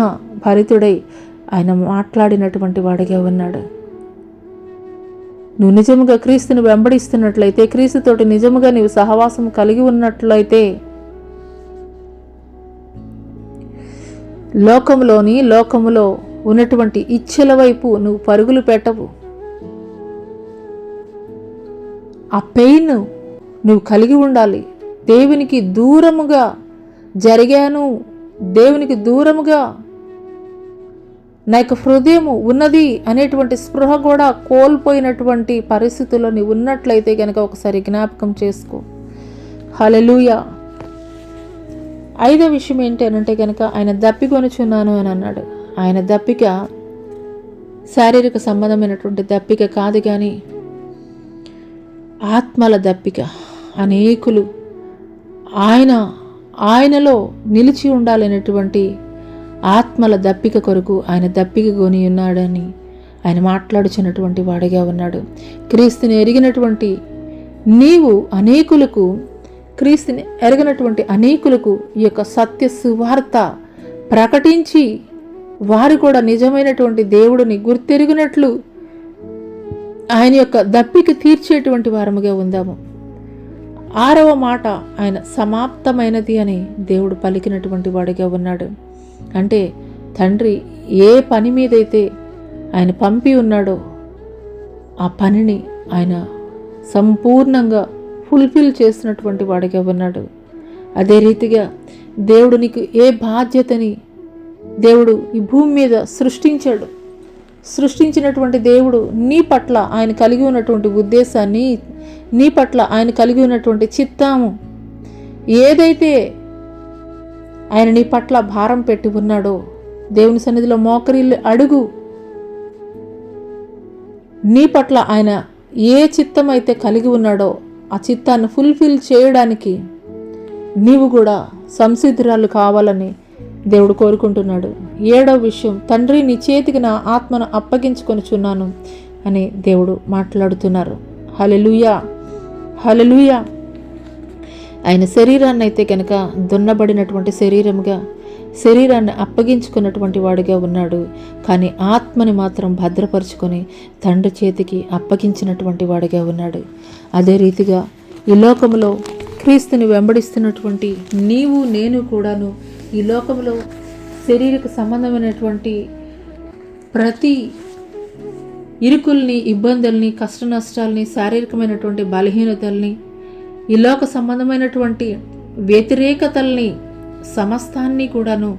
భరితుడై ఆయన మాట్లాడినటువంటి వాడిగా ఉన్నాడు. నువ్వు నిజముగా క్రీస్తుని వెంబడిస్తున్నట్లయితే, క్రీస్తుతోటి నిజముగా నీవు సహవాసం కలిగి ఉన్నట్లయితే, లోకములో ఉన్నటువంటి ఇచ్ఛల వైపు నువ్వు పరుగులు పెట్టవు. ఆ పెయిన్ నువ్వు కలిగి ఉండాలి. దేవునికి దూరముగా జరిగాను, దేవునికి దూరముగా నా యొక్క హృదయము ఉన్నది అనేటువంటి స్పృహ కూడా కోల్పోయినటువంటి పరిస్థితుల్లో నీవు ఉన్నట్లయితే కనుక ఒకసారి జ్ఞాపకం చేసుకో. హల్లెలూయా. 5వ విషయం ఏంటి అనంటే కనుక, ఆయన దప్పికొనుచున్నాను అని అన్నాడు. ఆయన దప్పిక శారీరక సంబంధమైనటువంటి దప్పిక కాదు, కానీ ఆత్మల దప్పిక. అనేకులు ఆయనలో నిలిచి ఉండాలనేటువంటి ఆత్మల దప్పిక కొరకు ఆయన దప్పిక కొని ఉన్నాడని ఆయన మాట్లాడుచున్నటువంటి వాడిగా ఉన్నాడు. క్రీస్తుని ఎరిగినటువంటి నీవు క్రీస్తుని ఎరగనటువంటి అనేకులకు ఈ యొక్క సత్య సువార్త ప్రకటించి వారు కూడా నిజమైనటువంటి దేవుడిని గుర్తెరిగినట్లు ఆయన యొక్క దప్పిక తీర్చేటువంటి వారముగా ఉందాము. 6వ మాట, ఆయన సమాప్తమైనది అని దేవుడు పలికినటువంటి వాడిగా ఉన్నాడు. అంటే తండ్రి ఏ పని మీదైతే ఆయన పంపి ఉన్నాడో ఆ పనిని ఆయన సంపూర్ణంగా ఫుల్ఫిల్ చేసినటువంటి వాడిగా ఉన్నాడు. అదే రీతిగా దేవుడు నీకు ఏ బాధ్యతని దేవుడు ఈ భూమి మీద సృష్టించినటువంటి దేవుడు నీ పట్ల ఆయన కలిగి ఉన్నటువంటి ఉద్దేశాన్ని, నీ పట్ల ఆయన కలిగి ఉన్నటువంటి చిత్తము ఏదైతే ఆయన నీ పట్ల భారం పెట్టి ఉన్నాడో, దేవుని సన్నిధిలో మోకరిల్లు అడుగు. నీ పట్ల ఆయన ఏ చిత్తం అయితే కలిగి ఉన్నాడో ఆ చిత్తాన్ని ఫుల్ఫిల్ చేయడానికి నీవు కూడా సంసిద్ధురాలు కావాలని దేవుడు కోరుకుంటున్నాడు. 7వ విషయం, తండ్రి నీ చేతికి నా ఆత్మను అప్పగించుకొనుచున్నాను అని దేవుడు మాట్లాడుతున్నారు. హల్లెలూయా, హల్లెలూయా. ఆయన శరీరాన్ని అయితే కనుక దున్నబడినటువంటి శరీరాన్ని అప్పగించుకున్నటువంటి వాడిగా ఉన్నాడు. కానీ ఆత్మని మాత్రం భద్రపరుచుకొని తండ్రి చేతికి అప్పగించినటువంటి వాడిగా ఉన్నాడు. అదే రీతిగా ఈ లోకంలో క్రీస్తుని వెంబడిస్తున్నటువంటి నీవు నేను కూడాను ఈ లోకంలో శరీరక సంబంధమైనటువంటి ప్రతి ఇరుకుల్ని, ఇబ్బందుల్ని, కష్ట నష్టాలని, శారీరకమైనటువంటి బలహీనతల్ని, ఈ లోక సంబంధమైనటువంటి వ్యతిరేకతల్ని, సమస్తాన్ని కూడాను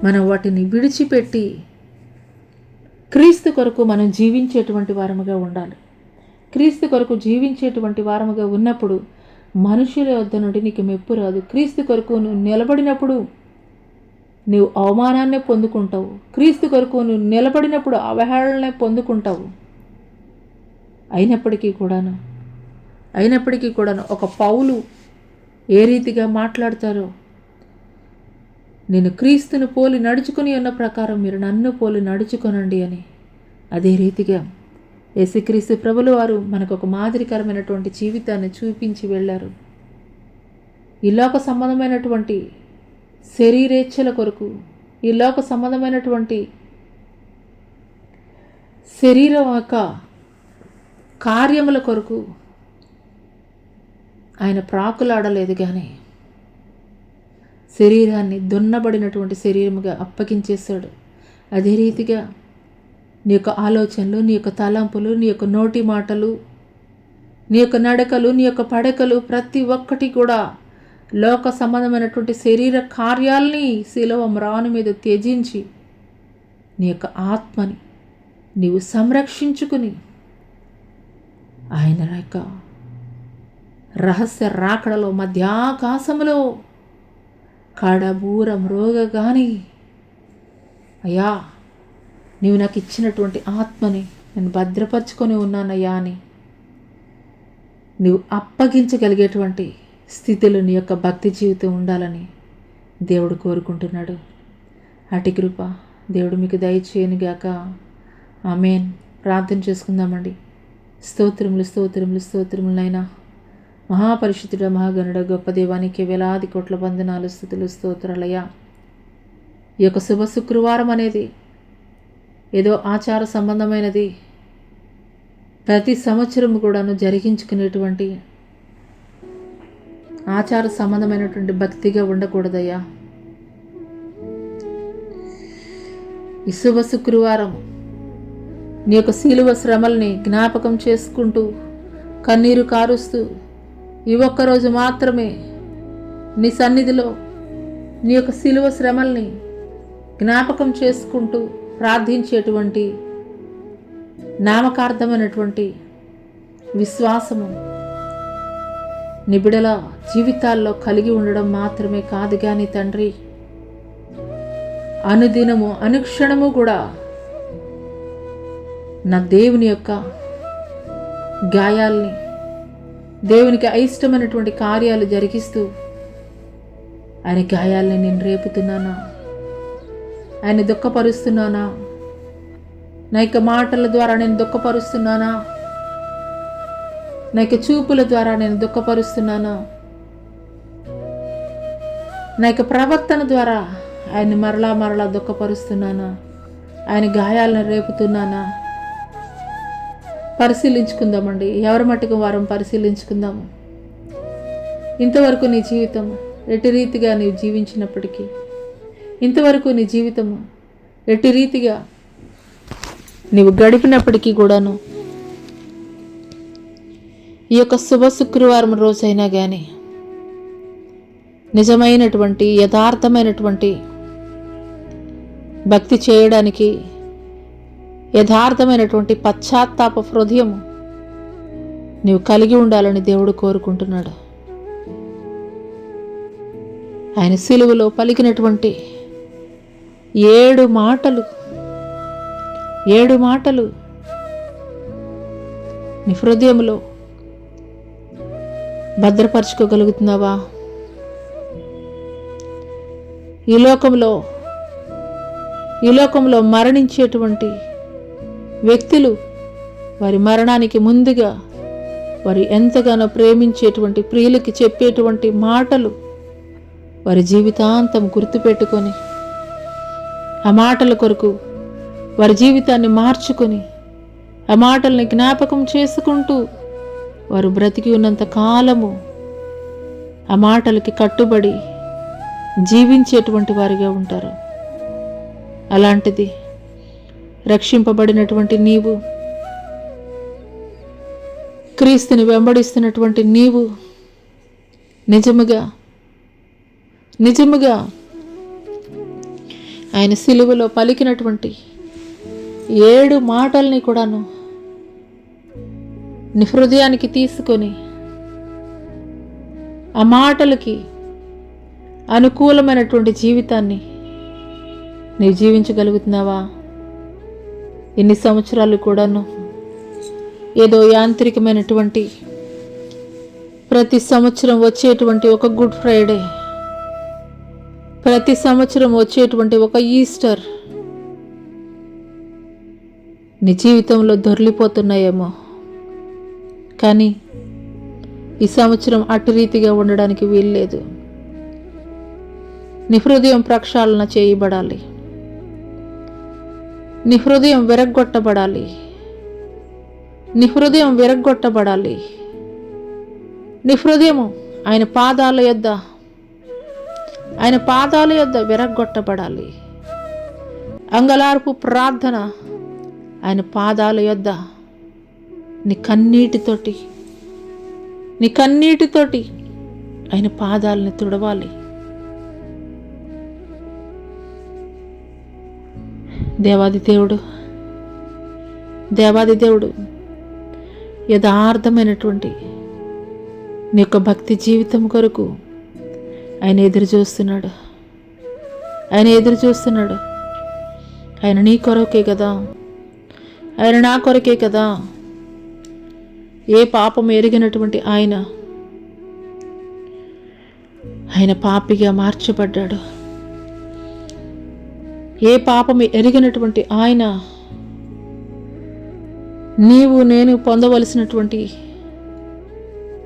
మనం వాటిని విడిచిపెట్టి క్రీస్తు కొరకు మనం జీవించేటువంటి వారముగా ఉండాలి. క్రీస్తు కొరకు జీవించేటువంటి వారముగా ఉన్నప్పుడు మనుషుల వద్ద నుండి నీకు మెప్పు రాదు. క్రీస్తు కొరకు నువ్వు నిలబడినప్పుడు నీవు అవమానాన్నే పొందుకుంటావు. క్రీస్తు కొరకు నువ్వు నిలబడినప్పుడు అవహేళనే పొందుకుంటావు. అయినప్పటికీ కూడాను ఒక పౌలు ఏ రీతిగా మాట్లాడతారో, నేను క్రీస్తును పోలి నడుచుకుని ఉన్న ప్రకారం మీరు నన్ను పోలి నడుచుకొనండి అని, అదే రీతిగా యేసుక్రీస్తు ప్రభులు వారు మనకు ఒక మాదిరికరమైనటువంటి జీవితాన్ని చూపించి వెళ్ళారు. ఈ లోక సంబంధమైనటువంటి శరీరేచ్ఛల కొరకు, ఈ లోక సంబంధమైనటువంటి శరీరం యొక్క కార్యముల కొరకు ఆయన ప్రాకులాడలేదు, కానీ శరీరాన్ని దున్నబడినటువంటి శరీరముగా అప్పగించేశాడు. అదే రీతిగా నీ యొక్క ఆలోచనలు, నీ యొక్క తలంపులు, నీ యొక్క నోటి మాటలు, నీ యొక్క నడకలు, నీ యొక్క పడకలు ప్రతి ఒక్కటి కూడా లోక సంబంధమైనటువంటి శరీర కార్యాల్ని శిలువ మ్రాను మీద త్యజించి నీ యొక్క ఆత్మని నీవు సంరక్షించుకుని ఆయన యొక్క రహస్య రాకడలో మధ్యాకాశములో కడబూర మ్రోగగాని, అయ్యా నీవు నాకు ఇచ్చినటువంటి ఆత్మని నేను భద్రపరుచుకొని ఉన్నానయ్యా అని నీవు అప్పగించగలిగేటువంటి స్థితిలో నీ యొక్క భక్తి జీవితం ఉండాలని దేవుడు కోరుకుంటున్నాడు. అటు కృప దేవుడు మీకు దయచేయనుగాక. ఆమేన్. ప్రార్థన చేసుకుందామండి. స్తోత్రములు స్తోత్రములు స్తోత్రములు నైనా మహాపరిశుద్ధుడ మహాగణుడ గొప్ప దేవానికి వేలాది కోట్ల వందనాలు స్తుతులు స్తోత్రాలయ్యా. ఈ యొక్క శుభ శుక్రవారం అనేది ఏదో ఆచార సంబంధమైనది, ప్రతి సంవత్సరం కూడాను జరిగించుకునేటువంటి ఆచార సంబంధమైనటువంటి భక్తిగా ఉండకూడదయ్యా. ఈ శుభ శుక్రవారం నీ యొక్క శిలువ శ్రమల్ని జ్ఞాపకం చేసుకుంటూ కన్నీరు కారుస్తూ ఈ ఒక్కరోజు మాత్రమే నీ సన్నిధిలో నీ యొక్క శిలువ శ్రమల్ని జ్ఞాపకం చేసుకుంటూ ప్రార్థించేటువంటి నామకార్థమైనటువంటి విశ్వాసము నిబిడల జీవితాల్లో కలిగి ఉండడం మాత్రమే కాదు, కానీ తండ్రి అనుదినము అనుక్షణము కూడా నా దేవుని యొక్క గాయాల్ని, దేవునికి అయిష్టమైనటువంటి కార్యాలు జరిగిస్తూ ఆయన గాయాల్ని నేను రేపుతున్నానా, ఆయన దుఃఖపరుస్తున్నానా, నా యొక్క మాటల ద్వారా నేను దుఃఖపరుస్తున్నానా, నా యొక్క చూపుల ద్వారా నేను దుఃఖపరుస్తున్నానా, నా యొక్క ప్రవర్తన ద్వారా ఆయన్ని మరలా దుఃఖపరుస్తున్నానా, ఆయన గాయాలను రేపుతున్నానా? పరిశీలించుకుందామండి. ఎవరి మట్టుకు వారం పరిశీలించుకుందాము. ఇంతవరకు నీ జీవితం ఎట్టి రీతిగా నీవు జీవించినప్పటికీ, ఇంతవరకు నీ జీవితము ఎట్టి రీతిగా నీవు గడిపినప్పటికీ కూడాను ఈ యొక్క శుభ శుక్రవారం రోజైనా కానీ నిజమైనటువంటి యథార్థమైనటువంటి భక్తి చేయడానికి, యథార్థమైనటువంటి పశ్చాత్తాప హృదయము నీవు కలిగి ఉండాలని దేవుడు కోరుకుంటున్నాడు. ఆయన సిలువలో పలికినటువంటి 7 మాటలు నీ హృదయంలో భద్రపరచుకోగలుగుతున్నావా? ఈ లోకంలో మరణించేటువంటి వ్యక్తులు వారి మరణానికి ముందుగా వారు ఎంతగానో ప్రేమించేటువంటి ప్రియులకి చెప్పేటువంటి మాటలు వారి జీవితాంతం గుర్తుపెట్టుకొని ఆ మాటల కొరకు వారి జీవితాన్ని మార్చుకొని ఆ మాటల్ని జ్ఞాపకం చేసుకుంటూ వారు బ్రతికి ఉన్నంత కాలము ఆ మాటలకి కట్టుబడి జీవించేటువంటి వారిగా ఉంటారు. అలాంటిది రక్షింపబడినటువంటి నీవు, క్రీస్తుని వెంబడిస్తున్నటువంటి నీవు నిజముగా ఆయన సిలువలో పలికినటువంటి 7 మాటల్ని కూడాను నీ హృదయానికి తీసుకొని ఆ మాటలకి అనుకూలమైనటువంటి జీవితాన్ని నీవు జీవించగలుగుతున్నావా? ఎన్ని సంవత్సరాలు కూడాను ఏదో యాంత్రికమైనటువంటి ప్రతి సంవత్సరం వచ్చేటువంటి ఒక గుడ్ ఫ్రైడే, ప్రతి సంవత్సరం వచ్చేటువంటి ఒక ఈస్టర్ నీ జీవితంలో దొర్లిపోతున్నాయేమో. కానీ ఈ సంవత్సరం అటు రీతిగా ఉండడానికి వీల్లేదు. నీ హృదయం ప్రక్షాళన చేయబడాలి. నీ హృదయం విరగ్గొట్టబడాలి. నీ హృదయం విరగ్గొట్టబడాలి. నీ హృదయము ఆయన పాదాల యొద్ద విరగ్గొట్టబడాలి. అంగలార్పు ప్రార్థన ఆయన పాదాల యొద్ద నీ కన్నీటితోటి ఆయన పాదాలని తుడవాలి. దేవాది దేవుడు యథార్థమైనటువంటి నీ యొక్క భక్తి జీవితం కొరకు ఆయన ఎదురు చూస్తున్నాడు. ఆయన నీ కొరకే కదా, ఆయన నా కొరకే కదా. ఏ పాపం ఎరిగినటువంటి ఆయన పాపిగా మార్చబడ్డాడు. ఏ పాపం ఎరిగినటువంటి ఆయన నీవు నేను పొందవలసినటువంటి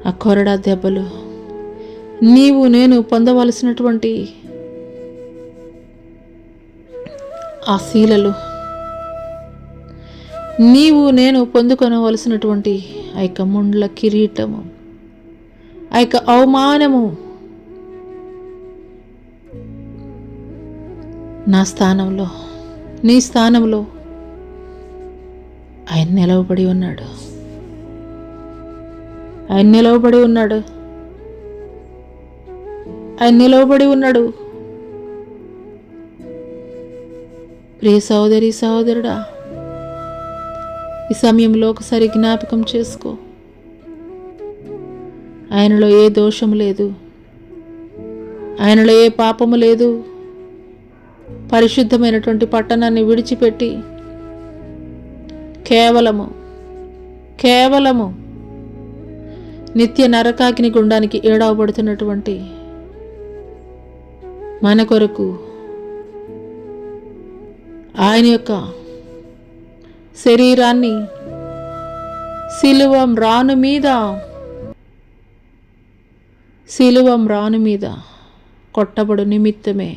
ఆ కొరడా దెబ్బలు, నీవు నేను పొందవలసినటువంటి ఆ శీలలు, నీవు నేను పొందుకొనవలసినటువంటి ఆ యొక్క ముండ్ల కిరీటము, ఆ యొక్క అవమానము నా స్థానంలో, నీ స్థానంలో ఆయన నిలవబడి ఉన్నాడు. ప్రియ సహోదరి సహోదరుడా, ఈ సమయంలో ఒకసారి జ్ఞాపకం చేసుకో. ఆయనలో ఏ దోషము లేదు, ఆయనలో ఏ పాపము లేదు. పరిశుద్ధమైనటువంటి పట్టణాన్ని విడిచిపెట్టి కేవలము నిత్య నరకాగ్ని గుండానికి ఏడవబడుతున్నటువంటి మన కొరకు ఆయన యొక్క శరీరాన్ని శిలువ మ్రాను మీద కొట్టబడు నిమిత్తమే,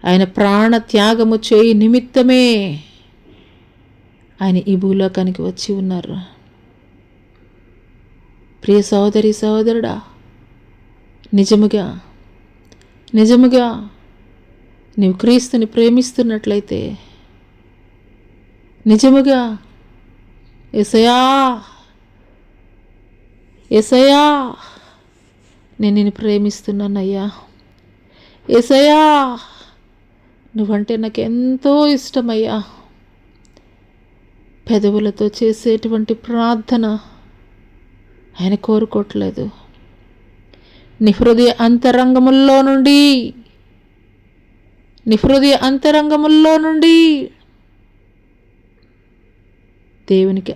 ఆయన ప్రాణ త్యాగము చేయి నిమిత్తమే ఆయన ఈ భూలోకానికి వచ్చి ఉన్నారు. ప్రియ సహోదరి సహోదరుడా, నిజముగా నీవు క్రీస్తుని ప్రేమిస్తున్నట్లయితే, నిజముగా యేసయ్యా నేను నిన్ను ప్రేమిస్తున్నానయ్యా, యేసయ్యా నువ్వంటే నాకు ఎంతో ఇష్టమయ్యా, పెదవులతో చేసేటువంటి ప్రార్థన ఆయన కోరుకోవట్లేదు. నీ హృదయ అంతరంగముల్లో నుండి దేవునికి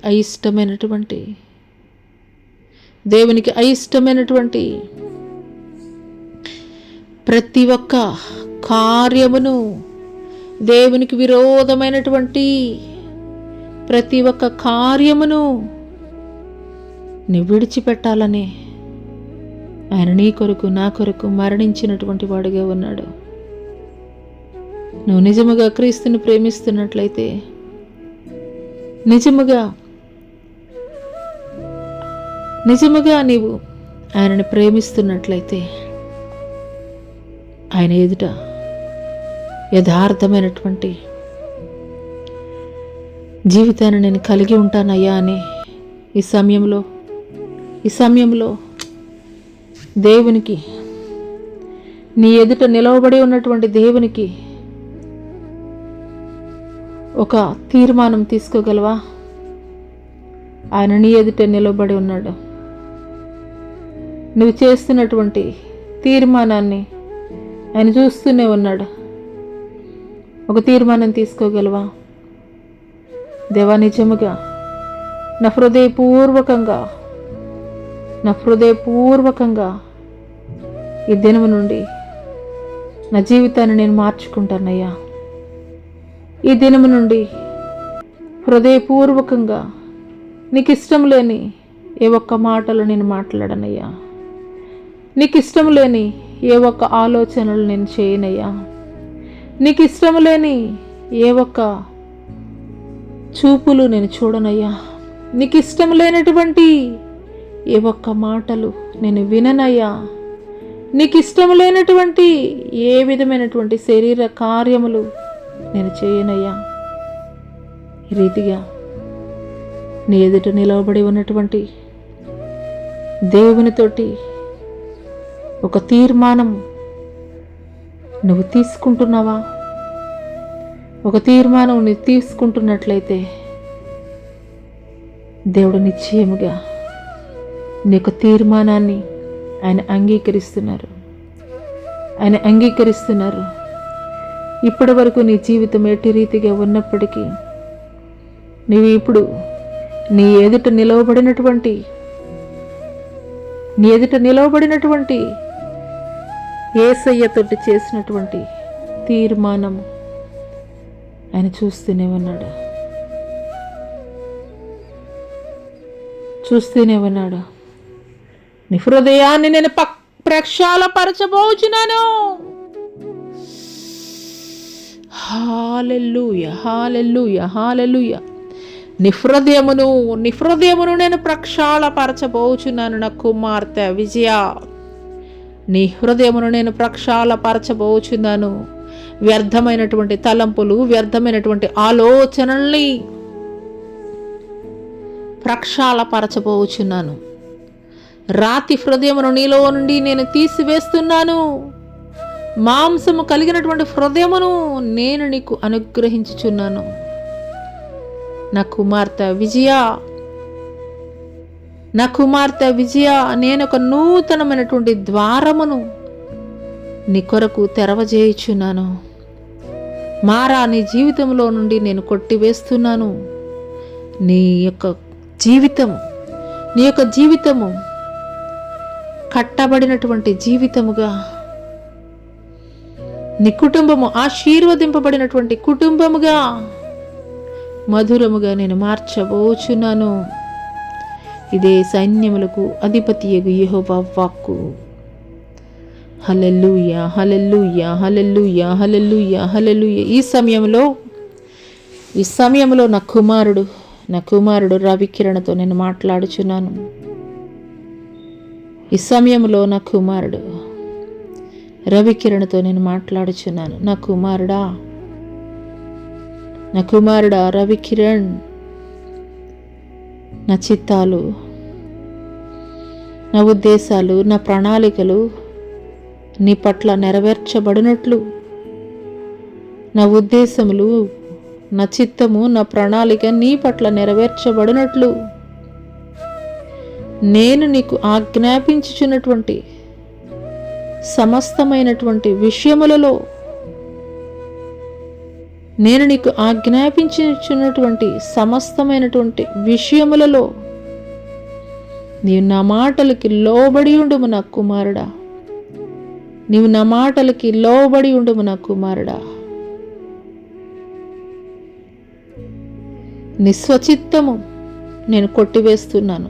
అయిష్టమైనటువంటి ప్రతి ఒక్క కార్యమును, దేవునికి విరోధమైనటువంటి ప్రతి ఒక్క కార్యమును నువ్వు విడిచిపెట్టాలని ఆయన నీ కొరకు నా కొరకు మరణించినటువంటి వాడుగా ఉన్నాడు. నువ్వు నిజముగా క్రీస్తుని ప్రేమిస్తున్నట్లయితే, నిజముగా నీవు ఆయనని ప్రేమిస్తున్నట్లయితే, ఆయన ఎదుట యథార్థమైనటువంటి జీవితాన్ని నేను కలిగి ఉంటానయ్యా అని ఈ సమయంలో దేవునికి, నీ ఎదుట నిలవబడి ఉన్నటువంటి దేవునికి ఒక తీర్మానం తీసుకోగలవా? ఆయన నీ ఎదుట నిలవబడి ఉన్నాడు. నువ్వు చేస్తున్నటువంటి తీర్మానాన్ని ఆయన చూస్తూనే ఉన్నాడు. ఒక తీర్మానం తీసుకోగలవా? దేవా, నిజముగా నా హృదయపూర్వకంగా ఈ దినము నుండి నా జీవితాన్ని నేను మార్చుకుంటానయ్యా. ఈ దినము నుండి హృదయపూర్వకంగా నీకు ఇష్టం లేని ఏ ఒక్క మాటలు నేను మాట్లాడనయ్యా. నీకు ఇష్టం లేని ఏ ఒక్క ఆలోచనలు నేను చేయనయ్యా. నీకు ఇష్టం లేని ఏ ఒక్క చూపులు నేను చూడనయ్యా. నీకు ఇష్టం లేనటువంటి ఏ ఒక్క మాటలు నేను విననయ్యా. నీకు ఇష్టం లేనటువంటి ఏ విధమైనటువంటి శరీర కార్యములు నేను చేయనయ్యా. ఈ రీతిగా నీ ఎదుట నిలవబడి ఉన్నటువంటి దేవునితోటి ఒక తీర్మానం నువ్వు తీసుకుంటున్నావా? ఒక తీర్మానం నువ్వు తీసుకుంటున్నట్లయితే దేవుడు నిశ్చయముగా నీ యొక్క తీర్మానాన్ని ఆయన అంగీకరిస్తున్నారు. ఇప్పటి వరకు నీ జీవితం ఎట్టి రీతిగా ఉన్నప్పటికీ నీవు ఇప్పుడు నీ ఎదుట నిలవబడినటువంటి యేసయ్యతోటి చేసినటువంటి తీర్మానం ఆయన చూస్తూనే ఉన్నాడు. నీ హృదయాన్ని నేను ప్రక్షాళపరచబోచున్నాను. హల్లెలూయా, హల్లెలూయా, హల్లెలూయా. నీ హృదయమును నేను ప్రక్షాళపరచబోచున్నాను నా కుమార్తె విజయ. నీ హృదయమును నేను ప్రక్షాళపరచబోచున్నాను. వ్యర్థమైనటువంటి తలంపులు, వ్యర్థమైనటువంటి ఆలోచనల్ని ప్రక్షాళపరచబోచున్నాను. రాతి హృదయమును నీలో నుండి నేను తీసివేస్తున్నాను. మాంసము కలిగినటువంటి హృదయమును నేను నీకు అనుగ్రహించుచున్నాను. నా కుమార్తె విజయ, నేను ఒక నూతనమైనటువంటి ద్వారమును నీ కొరకు తెరవజేయుచున్నాను. మారా, నీ జీవితంలో నుండి నేను కొట్టివేస్తున్నాను. నీ యొక్క జీవితము కట్టబడినటువంటి జీవితముగా, నీ కుటుంబము ఆశీర్వదింపబడినటువంటి కుటుంబముగా, మధురముగా నేను మార్చబోచున్నాను. ఇదే సైన్యములకు అధిపతియగు యెహోవా వాక్కు. హల్లెలూయా, హల్లెలూయా, హల్లెలూయా, హల్లెలూయా, హల్లెలూయా. ఈ సమయంలో నా కుమారుడు రవికిరణతో నేను మాట్లాడుచున్నాను. ఈ సమయంలో నా కుమారుడు రవికిరణతో నేను మాట్లాడుచున్నాను. నా కుమారుడా రవికిరణ్, నా చిత్తాలు, నా ఉద్దేశాలు, నా ప్రణాళికలు నీ పట్ల నెరవేర్చబడినట్లు, నా ఉద్దేశములు, నా చిత్తము, నా ప్రణాళిక నీ పట్ల నెరవేర్చబడినట్లు నేను నీకు ఆజ్ఞాపించుచున్నటువంటి సమస్తమైనటువంటి విషయములలో, నేను నీకు ఆజ్ఞాపించుచున్నటువంటి సమస్తమైనటువంటి విషయములలో నీవు నా మాటలకి లోబడి ఉండుము నా కుమారుడా. నీవు నా మాటలకి లోబడి ఉండుము నా కుమారుడా. నీ స్వచిత్తము నేను కొట్టివేస్తున్నాను.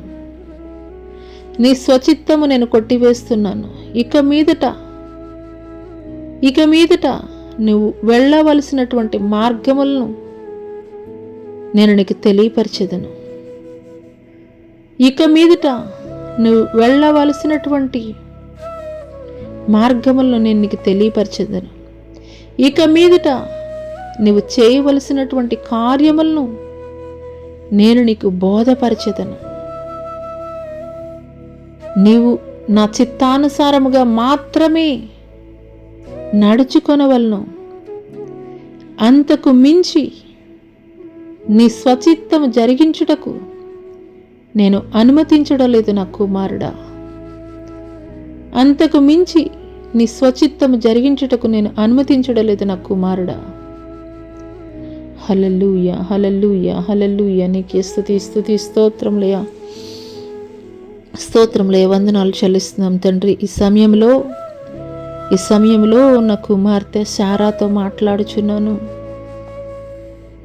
ఇక మీదట నువ్వు వెళ్ళవలసినటువంటి మార్గములను నేను నీకు తెలియపరిచెదను. ఇక మీదట నువ్వు వెళ్ళవలసినటువంటి మార్గములను నేను నీకు తెలియపరిచెదను. ఇక మీదట నువ్వు చేయవలసినటువంటి కార్యములను నేను నీకు బోధపరిచెదను. నీవు నా చిత్తానుసారముగా మాత్రమే నడుచుకొనవలను. అంతకు మించి నీ స్వచిత్తము జరిగించుటకు నేను అనుమతించడలేదు నా కుమారుడా. అంతకు మించి నీ స్వచిత్తము జరిగించుటకు నేను అనుమతించడలేదు నా కుమారుడా. హల్లెలూయా, హల్లెలూయా, హల్లెలూయా. నీకే స్తుతి, స్తుతి, స్తోత్రములయ్యా, స్తోత్రములయ్యా. వందనాలు చెల్లిస్తున్నాం తండ్రి. ఈ సమయంలో నా కుమార్తె శారాతో మాట్లాడుచున్నాను.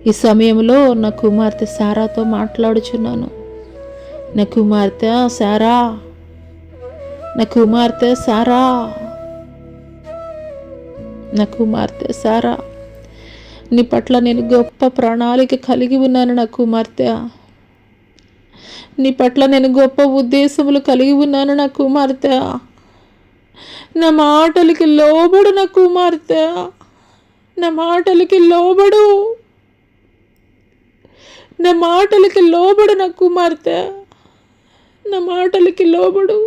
ఈ సమయంలో నా కుమార్తె శారాతో మాట్లాడుచున్నాను. నా కుమార్తె శారా, నా కుమార్తె శారా, నా కుమార్తె శారా, నీ పట్ల నేను గొప్ప ప్రణాళిక కలిగి ఉన్నాను నా కుమార్తె. నీ పట్ల నేను గొప్ప ఉద్దేశములు కలిగి ఉన్నాను నా కుమార్తె. నా మాటలకి లోబడు నా కుమార్తె, నా మాటలకి లోబడు, నా మాటలకి లోబడు నా కుమార్తె, నా మాటలకి లోబడు.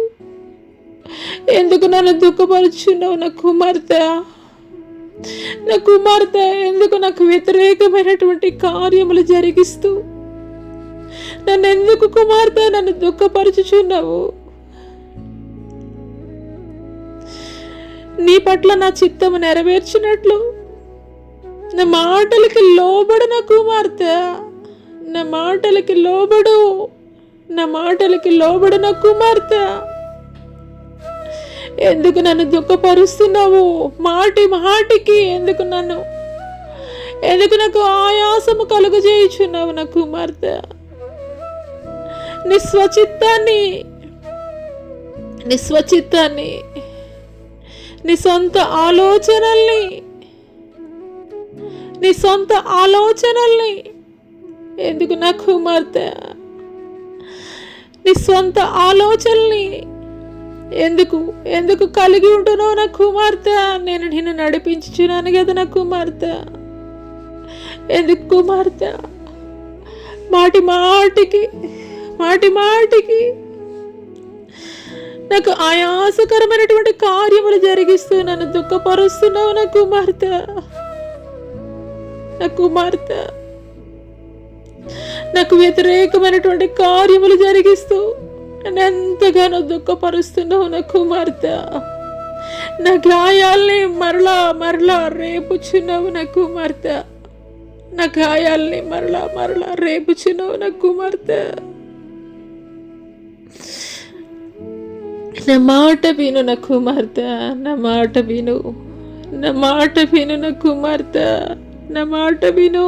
ఎందుకు నన్ను దుఃఖపరుచున్నావు నా కుమార్తె? నా కుమార్తె ఎందుకు నాకు వ్యతిరేకమైనటువంటి కార్యములు జరిగిస్తూ నన్ను కుమార్తె నన్ను దుఃఖపరుచుచున్నావు? నీ పట్ల నా చిత్తము నెరవేర్చినట్లు నా మాటలకి లోబడు నా కుమార్తె, నా మాటలకి లోబడు, నా మాటలకి లోబడు నా కుమార్తె. ఎందుకు నన్ను దుఃఖపరుస్తున్నావు? మాటికి ఎందుకు నాకు ఆయాసము కలుగజేయుచున్నావు నా కుమార్తె? నీ స్వచిత్తాన్ని, నీ సొంత ఆలోచనల్ని ఎందుకు నా కుమార్తె? నీ సొంత ఆలోచనల్ని ఎందుకు కలిగి ఉంటున్నావు నా కుమార్తె? నేను నిన్ను నడిపించుచున్నాను కదా నా కుమార్తె. ఎందుకు కుమార్తె మాటికి నాకు ఆయాసకరమైనటువంటి కార్యములు జరిగిస్తూ నన్ను దుఃఖపరుస్తున్నావు నా కుమార్తె, నా కుమార్తె. నాకు వ్యతిరేకమైనటువంటి కార్యములు జరిగిస్తూ నన్ను ఎంతగానో దుఃఖపరుస్తున్నావు నా కుమార్తె. నా గాయాల్ని మరలా రేపుచున్నావు నా కుమార్తె, నా గాయాల్ని మరలా రేపుచున్నావు నా కుమార్తె. నా మాట విను నా కుమార్తె, నా మాట విను నా కుమార్తె, నా మాట విను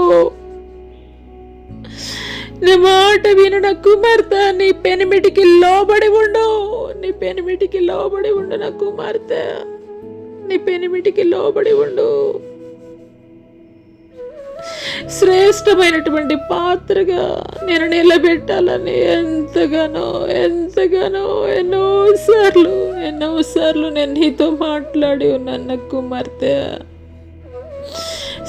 నా కుమార్తె. నీ పెనిమిటికి లోబడి ఉండు నా కుమార్తె, నీ పెనిమిటికి లోబడి ఉండు. శ్రేష్టమైనటువంటి పాత్రగా నేను నిలబెట్టాలని ఎంతగానో ఎన్నోసార్లు నేను నీతో మాట్లాడి ఉన్నాను నా కుమార్తె.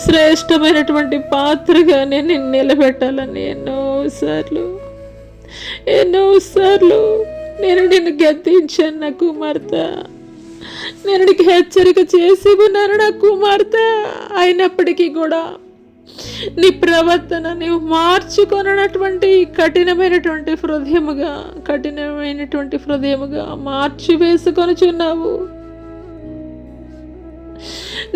శ్రేష్టమైనటువంటి పాత్రగా నేను నిలబెట్టాలని ఎన్నోసార్లు నేను నిన్ను గద్దించాను నా కుమార్తె. నేను నీకు హెచ్చరిక చేసి ఉన్నాను నా కుమార్తె. అయినప్పటికీ కూడా నీ ప్రవర్తన నీవు మార్చుకొనటువంటి కఠినమైనటువంటి హృదయముగా మార్చివేసుకొనుచున్నావు.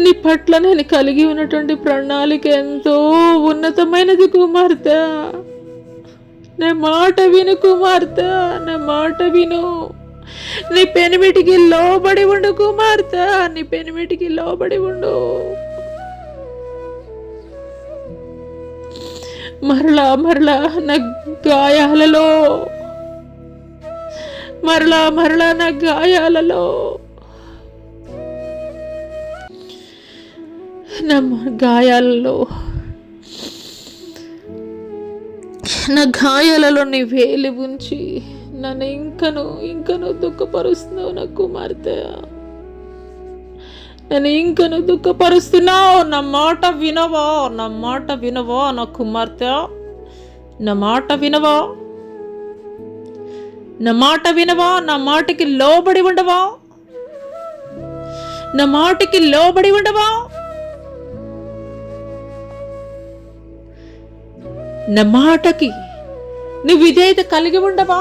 నీ పట్ల నేను కలిగి ఉన్నటువంటి ప్రణాళిక ఎంతో ఉన్నతమైనది కుమార్తె. నా మాట విను కుమార్తె, నా మాట విను. నీ పెనిమిటికి లోబడి ఉండు కుమార్తె, నీ పెనిమిటికి లోబడి ఉండు. మరలా నా గాయాలలో నా గాయాలలో నీ వేలి ఉంచి నన్ను ఇంకను దుఃఖపరుస్తున్నావు నా కుమార్తె. నన్ను ఇంకను దుఃఖపరుస్తున్నావు. నా మాట వినవా నా కుమార్తె? నా మాట వినవా? నా మాటకి లోబడి ఉండవా? నా మాటకి లోబడి ఉండవా? నా మాటకి నువ్వు విధేయత కలిగి ఉండవా?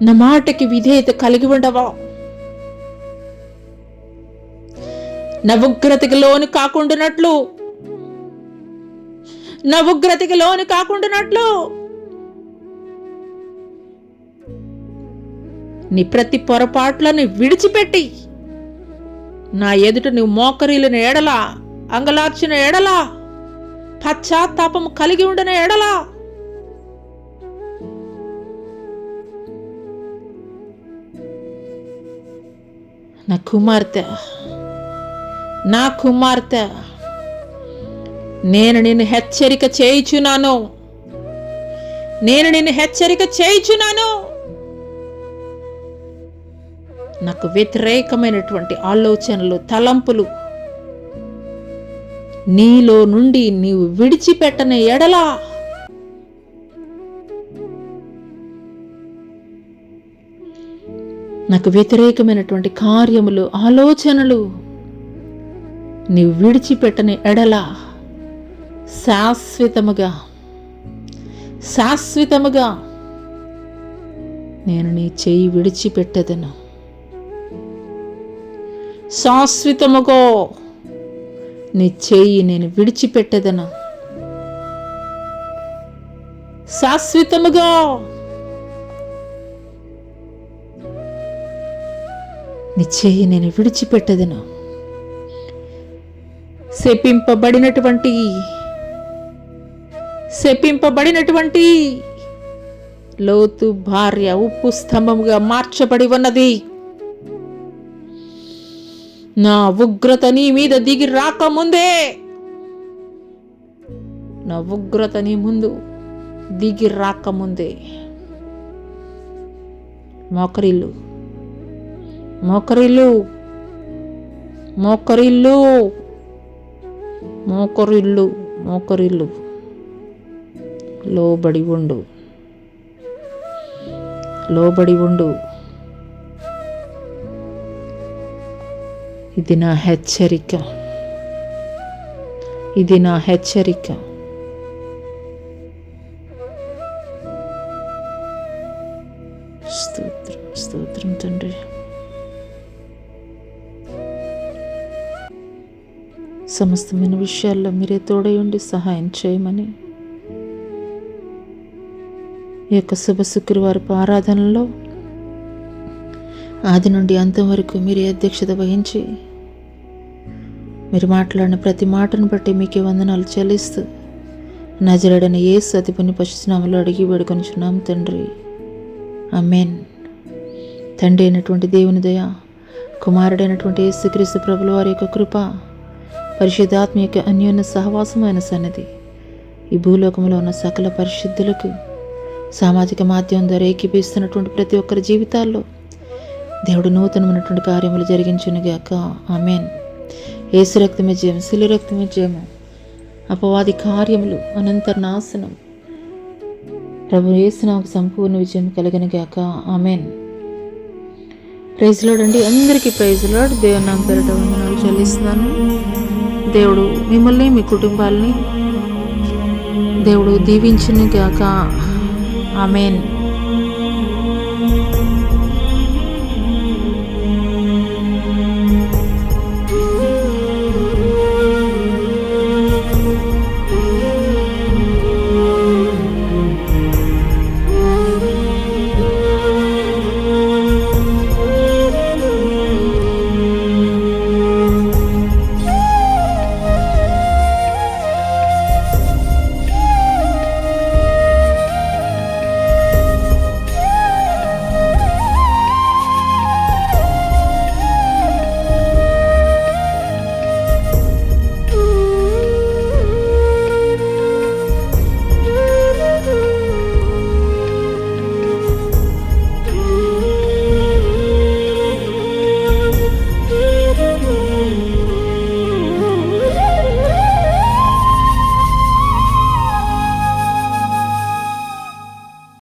నా మాటకి విధేయత కలిగి ఉండవా? నా ఉగ్రతకి లోను కాకుండానట్లు, నా ఉగ్రతకి లోను కాకుండానట్లు నీ ప్రతి పొరపాట్లను విడిచిపెట్టి నా ఎదుట నువ్వు మోకరీలను ఎడలా, అంగలార్చిన ఎడలా, పశ్చాత్తాపము కలిగి ఉండిన ఎడలా నా కుమార్తె, నా కుమార్తె, నేను నిన్ను హెచ్చరిక చేయుచున్నాను, నేను నిన్ను హెచ్చరిక చేయుచున్నాను. నాకు వ్యతిరేకమైనటువంటి ఆలోచనలు, తలంపులు నీలో నుండి నీవు విడిచిపెట్టని ఎడలా నాకు వ్యతిరేకమైనటువంటి కార్యములు, ఆలోచనలు నీవు విడిచిపెట్టని ఎడలా శాశ్వతముగా శాశ్వతముగా నేను నీ చెయ్యి విడిచిపెట్టదను. శాశ్వతముగా నీ చెయ్యి నేను విడిచిపెట్టదను. శాశ్వతముగా నీ చెయ్యి నేను విడిచిపెట్టదను. శపింపబడినటువంటి లోతు భార్య ఉప్పు స్తంభముగా మార్చబడి ఉన్నది. నా ఉగ్రత నీ మీద దిగి రాకముందే, నా ఉగ్రత నీ ముందు దిగి రాకముందే మోకరిల్లు, మోకరిల్లు, మోకరిల్లు, మోకరిల్లు, మోకరిల్లు, లోబడి ఉండు, లోబడి ఉండు. ఇది నా హెచ్చరిక, ఇది నా హెచ్చరిక. స్తోత్రం, స్తోత్రం తండ్రి. సమస్తమైన విషయాల్లో మీరే తోడై ఉండి సహాయం చేయమని ఈ యొక్క శుభ శుక్రవారపు ఆరాధనలో ఆది నుండి అంతం వరకు మీరే అధ్యక్షత వహించి మీరు మాట్లాడిన ప్రతి మాటను బట్టి మీకే వందనాలు చెల్లిస్తూ నజరేయుడైన యేసు అతి పుణ్య పరిశుద్ధ నామములో అడిగి వేడుకొనుచున్నాం తండ్రి, ఆమేన్. తండ్రి అయినటువంటి దేవుని దయ, కుమారుడైనటువంటి యేసుక్రీస్తు ప్రభుల వారి యొక్క కృప, పరిశుద్ధాత్మ యొక్క అన్యోన్య సహవాసమైన సన్నిధి ఈ భూలోకంలో ఉన్న సకల పరిశుద్ధులకు, సామాజిక మాధ్యమం ద్వారా ఏకీపిస్తున్నటువంటి ప్రతి ఒక్కరి జీవితాల్లో దేవుడు నూతనమైనటువంటి కార్యములు జరిగించునుగాక, ఆమేన్. యేసు రక్తమే జయము, శిలువ రక్తమే జయము, అపవాది కార్యములు అనంత నాశనం ప్రభు యేసు నామమున సంపూర్ణ విజయం కలుగునుగాక, ఆమేన్. ప్రైజ్ లార్డ్ అండి, అందరికీ ప్రైజ్ లార్డ్. దేవుని నామమున పేరిట వందనాలు చెల్లిస్తున్నాను. దేవుడు మిమ్మల్ని, మీ కుటుంబాలని దేవుడు దీవించునుగాక, ఆమేన్.